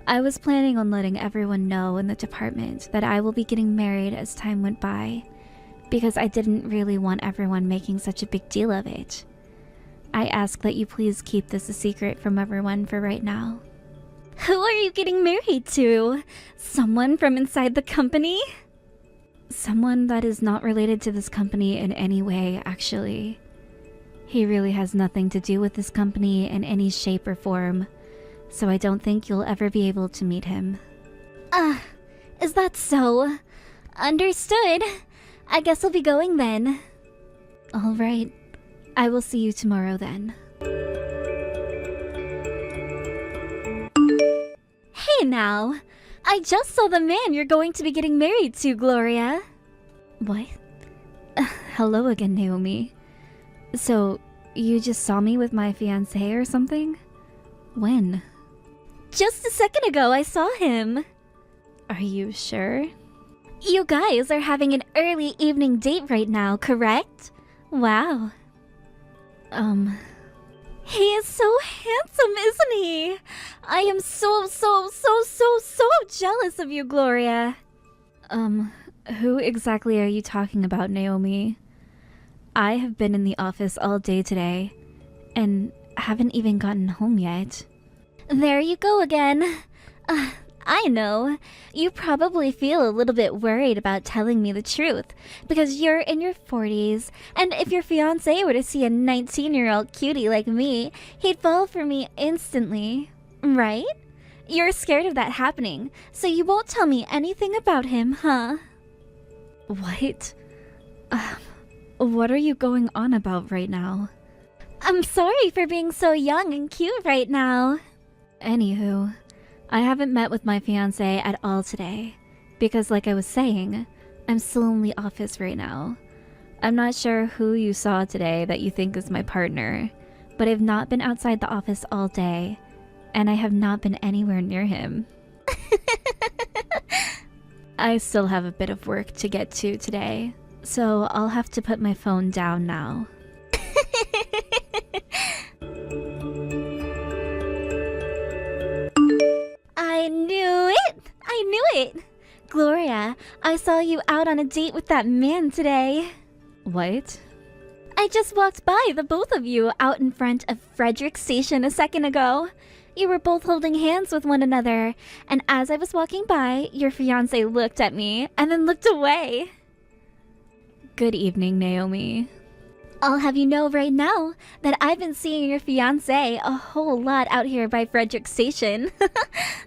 I was planning on letting everyone know in the department that I will be getting married as time went by, because I didn't really want everyone making such a big deal of it. I ask that you please keep this a secret from everyone for right now. Who are you getting married to? Someone from inside the company? Someone that is not related to this company in any way, actually. He really has nothing to do with this company in any shape or form, so I don't think you'll ever be able to meet him. Is that so? Understood. I guess I'll be going then. All right. I will see you tomorrow then. Hey now! I just saw the man you're going to be getting married to, Gloria. What? Hello again, Naomi. So, you just saw me with my fiance or something? When? Just a second ago, I saw him. Are you sure? You guys are having an early evening date right now, correct? Wow. He is so handsome, isn't he? I am so jealous of you, Gloria. Who exactly are you talking about, Naomi? I have been in the office all day today, and haven't even gotten home yet. There you go again. I know. You probably feel a little bit worried about telling me the truth, because you're in your 40s, and if your fiancé were to see a 19-year-old cutie like me, he'd fall for me instantly, right? You're scared of that happening, so you won't tell me anything about him, huh? What? What are you going on about right now? I'm sorry for being so young and cute right now. Anywho, I haven't met with my fiancé at all today, because like I was saying, I'm still in the office right now. I'm not sure who you saw today that you think is my partner, but I've not been outside the office all day, and I have not been anywhere near him. I still have a bit of work to get to today, so I'll have to put my phone down now. I knew it! Gloria, I saw you out on a date with that man today. What? I just walked by the both of you out in front of Frederick Station a second ago. You were both holding hands with one another, and as I was walking by, your fiancé looked at me and then looked away. Good evening, Naomi. I'll have you know right now that I've been seeing your fiancé a whole lot out here by Frederick Station.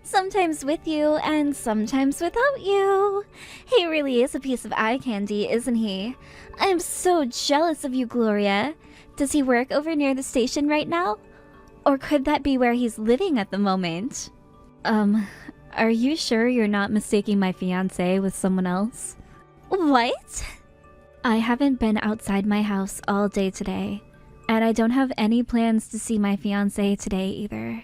Sometimes with you and sometimes without you. He really is a piece of eye candy, isn't he? I'm so jealous of you, Gloria. Does he work over near the station right now? Or could that be where he's living at the moment? Are you sure you're not mistaking my fiancé with someone else? What? I haven't been outside my house all day today, and I don't have any plans to see my fiancé today either.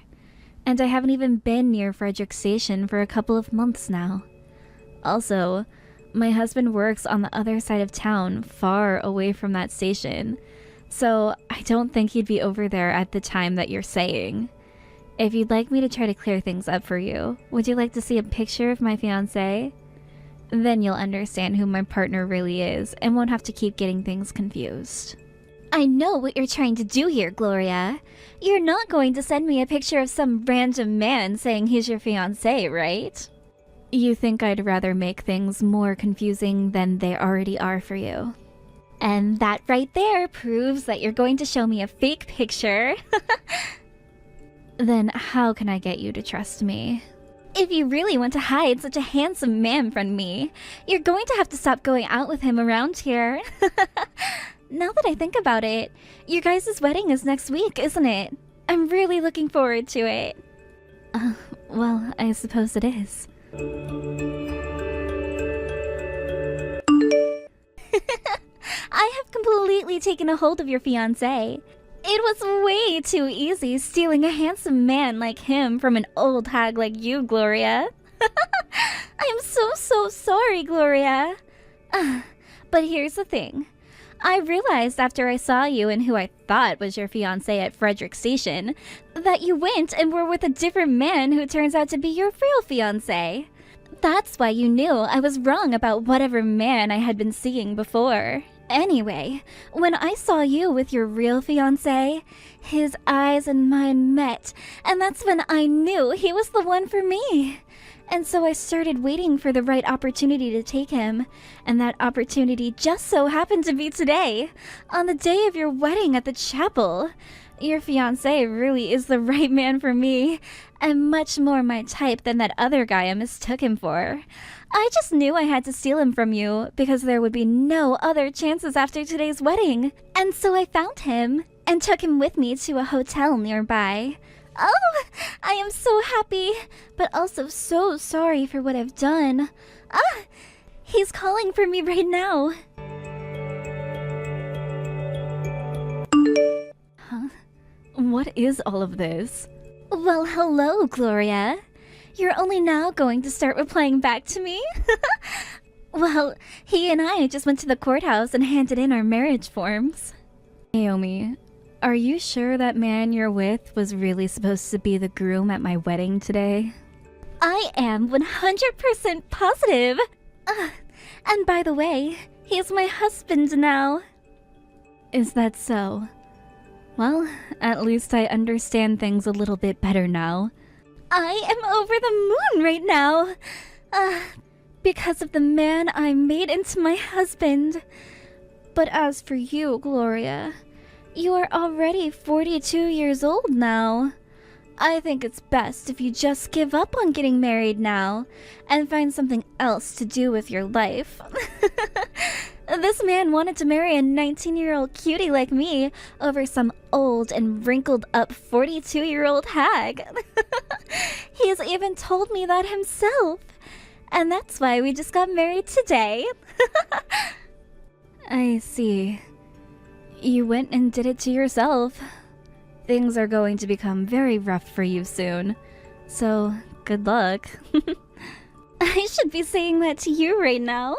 And I haven't even been near Frederick Station for a couple of months now. Also, my husband works on the other side of town, far away from that station, so I don't think he'd be over there at the time that you're saying. If you'd like me to try to clear things up for you, would you like to see a picture of my fiancé? Then you'll understand who my partner really is and won't have to keep getting things confused. I know what you're trying to do here, Gloria. You're not going to send me a picture of some random man saying he's your fiancé, right? You think I'd rather make things more confusing than they already are for you. And that right there proves that you're going to show me a fake picture. Then how can I get you to trust me? If you really want to hide such a handsome man from me, you're going to have to stop going out with him around here. Now that I think about it, your guys' wedding is next week, isn't it? I'm really looking forward to it. Well, I suppose it is. I have completely taken a hold of your fiancé. It was way too easy stealing a handsome man like him from an old hag like you, Gloria. I'm so sorry, Gloria. But here's the thing. I realized after I saw you and who I thought was your fiancé at Frederick Station that you went and were with a different man who turns out to be your real fiancé. That's why you knew I was wrong about whatever man I had been seeing before. Anyway, when I saw you with your real fiancé, his eyes and mine met, and that's when I knew he was the one for me. And so I started waiting for the right opportunity to take him, and that opportunity just so happened to be today, on the day of your wedding at the chapel. Your fiancé really is the right man for me, and much more my type than that other guy I mistook him for. I just knew I had to steal him from you because there would be no other chances after today's wedding. And so I found him and took him with me to a hotel nearby. Oh, I am so happy, but also so sorry for what I've done. He's calling for me right now. Huh? What is all of this? Well, hello, Gloria. You're only now going to start replying back to me? Well, he and I just went to the courthouse and handed in our marriage forms. Naomi, are you sure that man you're with was really supposed to be the groom at my wedding today? I am 100% positive. And by the way, he's my husband now. Is that so? Well, at least I understand things a little bit better now. I am over the moon right now. Because of the man I made into my husband. But as for you, Gloria, you are already 42 years old now. I think it's best if you just give up on getting married now and find something else to do with your life. This man wanted to marry a 19-year-old cutie like me over some old and wrinkled up 42-year-old hag. He's even told me that himself. And that's why we just got married today. I see. You went and did it to yourself. Things are going to become very rough for you soon. So, good luck. I should be saying that to you right now.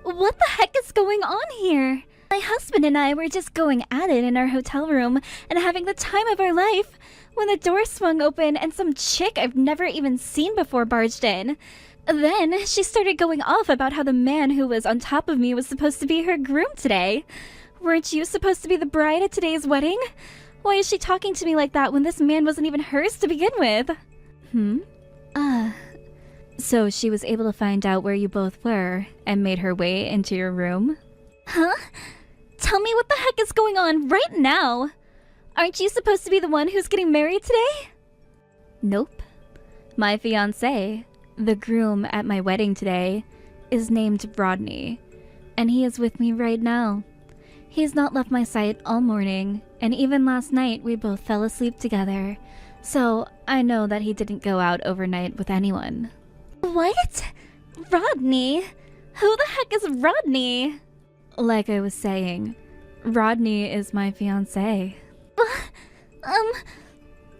What the heck is going on here? My husband and I were just going at it in our hotel room and having the time of our life when the door swung open and some chick I've never even seen before barged in. Then she started going off about how the man who was on top of me was supposed to be her groom today. Weren't you supposed to be the bride at today's wedding? Why is she talking to me like that when this man wasn't even hers to begin with? So she was able to find out where you both were and made her way into your room? Huh? Tell me what the heck is going on right now! Aren't you supposed to be the one who's getting married today? Nope. My fiance, the groom at my wedding today, is named Rodney, and he is with me right now. He's not left my sight all morning, and even last night we both fell asleep together, so I know that he didn't go out overnight with anyone. What? Rodney? Who the heck is Rodney? Like I was saying, Rodney is my fiance.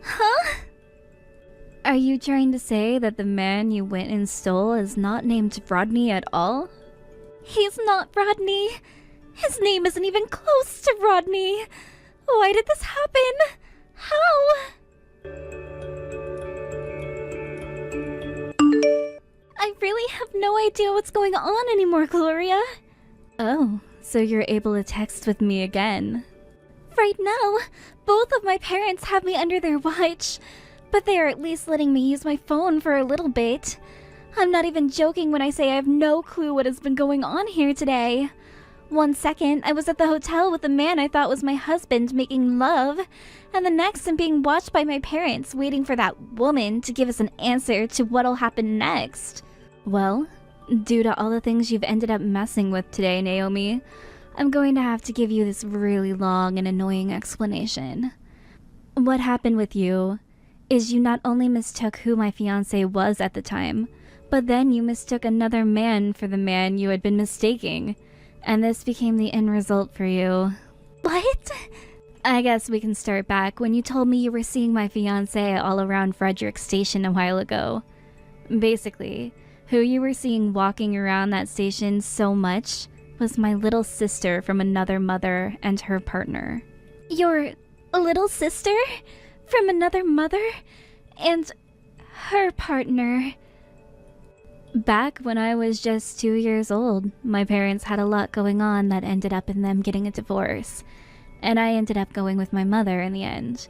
Huh? Are you trying to say that the man you went and stole is not named Rodney at all? He's not Rodney. His name isn't even close to Rodney. Why did this happen? How? I really have no idea what's going on anymore, Gloria. Oh, so you're able to text with me again. Right now, both of my parents have me under their watch, but they are at least letting me use my phone for a little bit. I'm not even joking when I say I have no clue what has been going on here today. 1 second, I was at the hotel with a man I thought was my husband making love, and the next I'm being watched by my parents waiting for that woman to give us an answer to what'll happen next. Well, due to all the things you've ended up messing with today, Naomi, I'm going to have to give you this really long and annoying explanation. What happened with you is you not only mistook who my fiancé was at the time, but then you mistook another man for the man you had been mistaking, and this became the end result for you. What? I guess we can start back when you told me you were seeing my fiancé all around Frederick Station a while ago. Basically, who you were seeing walking around that station so much was my little sister from another mother and her partner. Your little sister? From another mother? And her partner? Back when I was just 2 years old, my parents had a lot going on that ended up in them getting a divorce, and I ended up going with my mother in the end.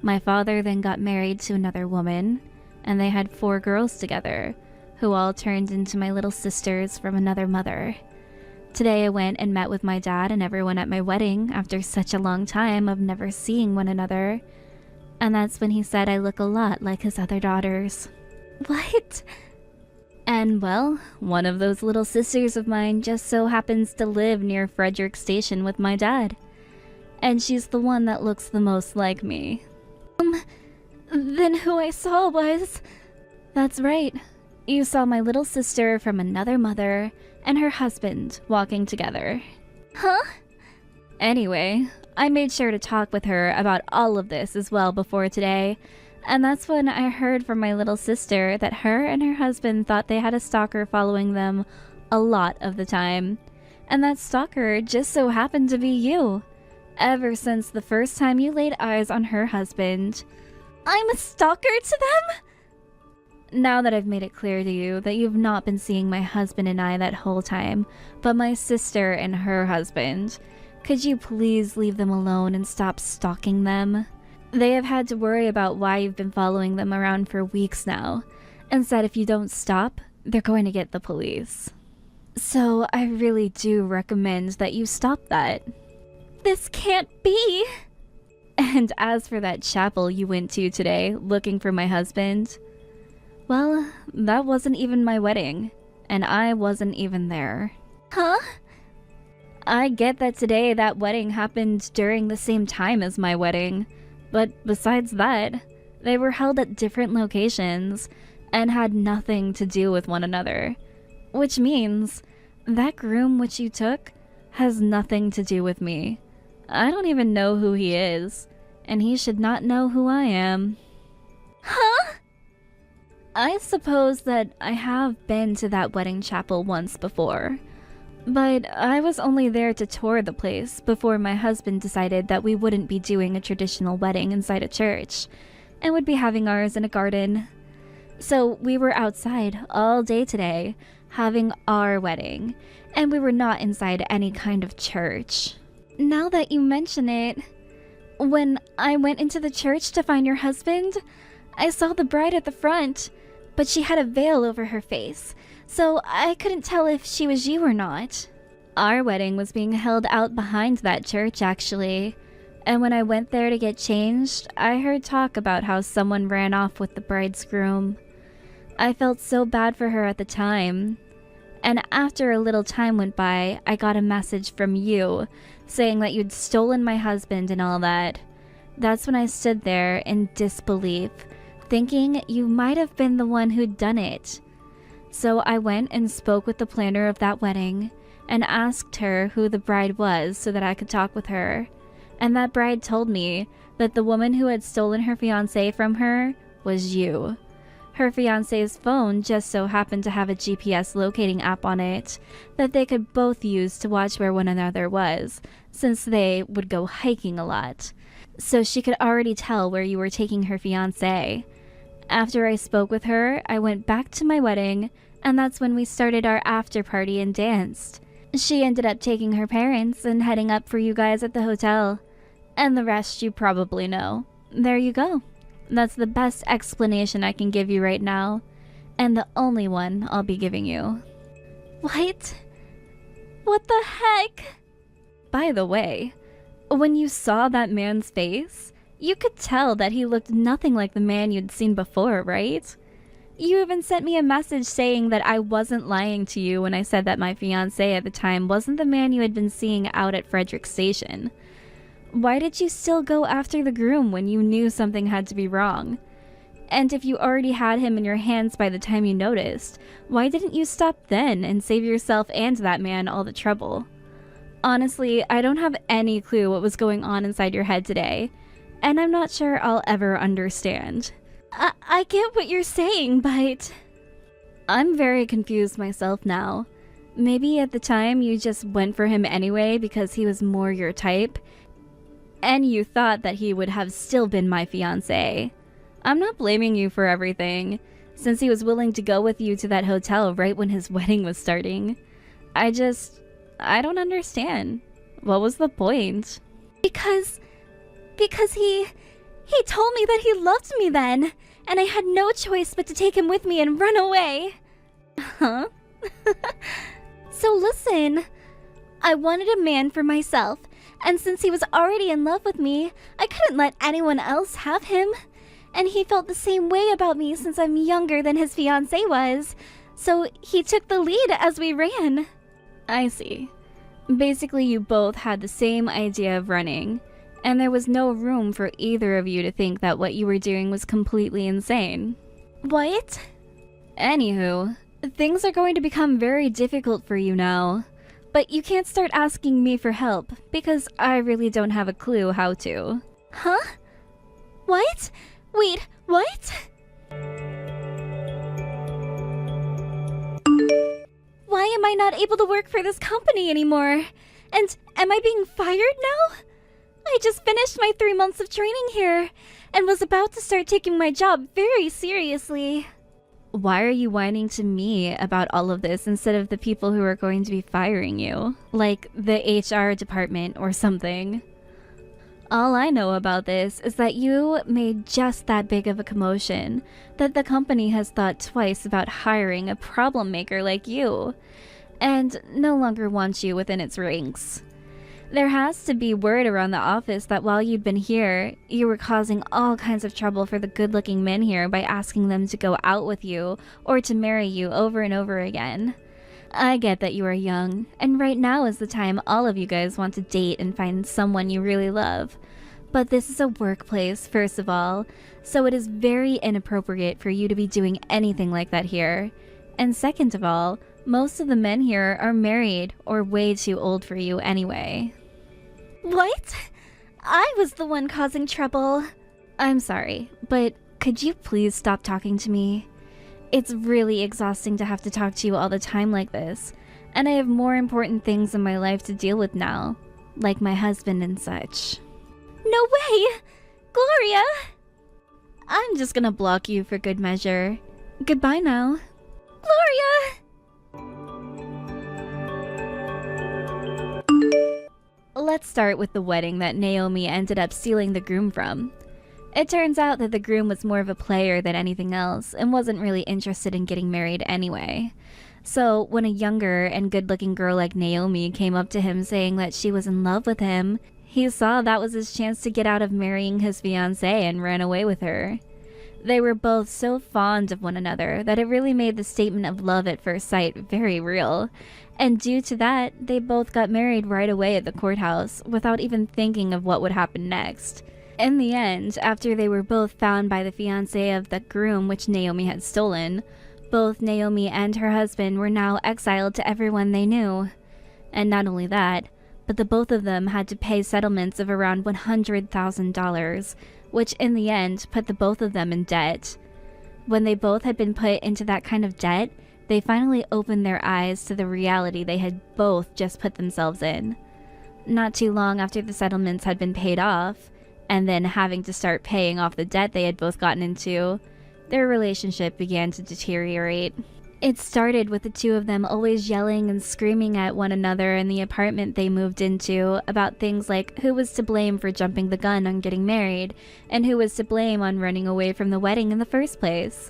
My father then got married to another woman, and they had 4 girls together, who all turned into my little sisters from another mother. Today I went and met with my dad and everyone at my wedding after such a long time of never seeing one another, and that's when he said I look a lot like his other daughters. What? And well, one of those little sisters of mine just so happens to live near Frederick Station with my dad, and she's the one that looks the most like me. Then who I saw was... That's right. You saw my little sister from another mother and her husband walking together. Huh? Anyway, I made sure to talk with her about all of this as well before today, and that's when I heard from my little sister that her and her husband thought they had a stalker following them a lot of the time, and that stalker just so happened to be you, ever since the first time you laid eyes on her husband. I'm a stalker to them? Now that I've made it clear to you that you've not been seeing my husband and I that whole time, but my sister and her husband, could you please leave them alone and stop stalking them? They have had to worry about why you've been following them around for weeks now, and said if you don't stop, they're going to get the police. So I really do recommend that you stop that. This can't be! And as for that chapel you went to today, looking for my husband, well, that wasn't even my wedding, and I wasn't even there. Huh? I get that today that wedding happened during the same time as my wedding, but besides that, they were held at different locations and had nothing to do with one another. Which means that groom which you took has nothing to do with me. I don't even know who he is, and he should not know who I am. Huh? I suppose that I have been to that wedding chapel once before, but I was only there to tour the place before my husband decided that we wouldn't be doing a traditional wedding inside a church, and would be having ours in a garden. So we were outside all day today, having our wedding, and we were not inside any kind of church. Now that you mention it, when I went into the church to find your husband, I saw the bride at the front, but she had a veil over her face, so I couldn't tell if she was you or not. Our wedding was being held out behind that church, actually. And when I went there to get changed, I heard talk about how someone ran off with the bride's groom. I felt so bad for her at the time. And after a little time went by, I got a message from you saying that you'd stolen my husband and all that. That's when I stood there in disbelief, thinking you might have been the one who'd done it. So I went and spoke with the planner of that wedding and asked her who the bride was so that I could talk with her. And that bride told me that the woman who had stolen her fiancé from her was you. Her fiancé's phone just so happened to have a GPS locating app on it that they could both use to watch where one another was, since they would go hiking a lot. So she could already tell where you were taking her fiancé. After I spoke with her, I went back to my wedding, and that's when we started our after party and danced. She ended up taking her parents and heading up for you guys at the hotel. And the rest you probably know. There you go. That's the best explanation I can give you right now, and the only one I'll be giving you. What? What the heck? By the way, when you saw that man's face, you could tell that he looked nothing like the man you'd seen before, right? You even sent me a message saying that I wasn't lying to you when I said that my fiancé at the time wasn't the man you had been seeing out at Frederick Station. Why did you still go after the groom when you knew something had to be wrong? And if you already had him in your hands by the time you noticed, why didn't you stop then and save yourself and that man all the trouble? Honestly, I don't have any clue what was going on inside your head today, and I'm not sure I'll ever understand. I get what you're saying, but... I'm very confused myself now. Maybe at the time you just went for him anyway because he was more your type, and you thought that he would have still been my fiancé. I'm not blaming you for everything, since he was willing to go with you to that hotel right when his wedding was starting. I don't understand. What was the point? Because he told me that he loved me then, and I had no choice but to take him with me and run away. Huh? So listen, I wanted a man for myself, and since he was already in love with me, I couldn't let anyone else have him. And he felt the same way about me since I'm younger than his fiancé was, so he took the lead as we ran. I see. Basically, you both had the same idea of running, and there was no room for either of you to think that what you were doing was completely insane. What? Anywho, things are going to become very difficult for you now. But you can't start asking me for help, because I really don't have a clue how to. Huh? What? Wait, what? Why am I not able to work for this company anymore? And am I being fired now? I just finished my 3 months of training here, and was about to start taking my job very seriously. Why are you whining to me about all of this instead of the people who are going to be firing you? Like the HR department or something. All I know about this is that you made just that big of a commotion that the company has thought twice about hiring a problem maker like you, and no longer wants you within its ranks. There has to be word around the office that while you'd been here, you were causing all kinds of trouble for the good-looking men here by asking them to go out with you or to marry you over and over again. I get that you are young, and right now is the time all of you guys want to date and find someone you really love. But this is a workplace, first of all, so it is very inappropriate for you to be doing anything like that here. And second of all, most of the men here are married or way too old for you anyway. What? I was the one causing trouble. I'm sorry, but could you please stop talking to me? It's really exhausting to have to talk to you all the time like this, and I have more important things in my life to deal with now, like my husband and such. No way! Gloria! I'm just gonna block you for good measure. Goodbye now. Gloria! Let's start with the wedding that Naomi ended up stealing the groom from. It turns out that the groom was more of a player than anything else and wasn't really interested in getting married anyway. So when a younger and good-looking girl like Naomi came up to him saying that she was in love with him, he saw that was his chance to get out of marrying his fiancée and ran away with her. They were both so fond of one another that it really made the statement of love at first sight very real. And due to that, they both got married right away at the courthouse without even thinking of what would happen next. In the end, after they were both found by the fiancé of the groom which Naomi had stolen, both Naomi and her husband were now exiled to everyone they knew. And not only that, but the both of them had to pay settlements of around $100,000, which in the end put the both of them in debt. When they both had been put into that kind of debt, they finally opened their eyes to the reality they had both just put themselves in. Not too long after the settlements had been paid off, and then having to start paying off the debt they had both gotten into, their relationship began to deteriorate. It started with the two of them always yelling and screaming at one another in the apartment they moved into about things like who was to blame for jumping the gun on getting married, and who was to blame on running away from the wedding in the first place.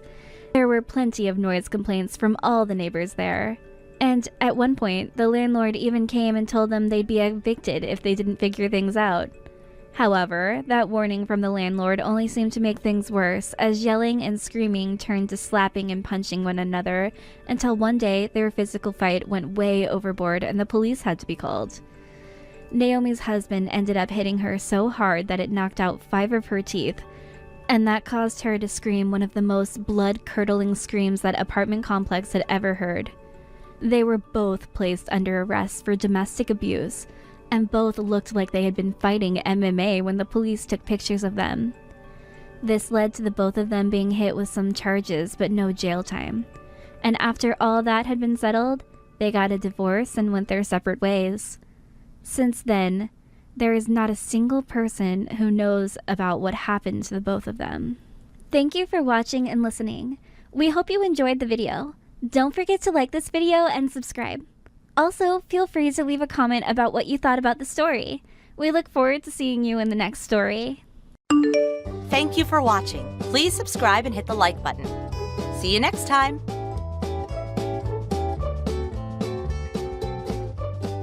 There were plenty of noise complaints from all the neighbors there. And at one point, the landlord even came and told them they'd be evicted if they didn't figure things out. However, that warning from the landlord only seemed to make things worse, as yelling and screaming turned to slapping and punching one another, until one day their physical fight went way overboard and the police had to be called. Naomi's husband ended up hitting her so hard that it knocked out 5 of her teeth, and that caused her to scream one of the most blood-curdling screams that apartment complex had ever heard. They were both placed under arrest for domestic abuse, and both looked like they had been fighting MMA when the police took pictures of them. This led to the both of them being hit with some charges but no jail time. And after all that had been settled, they got a divorce and went their separate ways. Since then, there is not a single person who knows about what happened to the both of them. Thank you for watching and listening. We hope you enjoyed the video. Don't forget to like this video and subscribe. Also, feel free to leave a comment about what you thought about the story. We look forward to seeing you in the next story. Thank you for watching. Please subscribe and hit the like button. See you next time.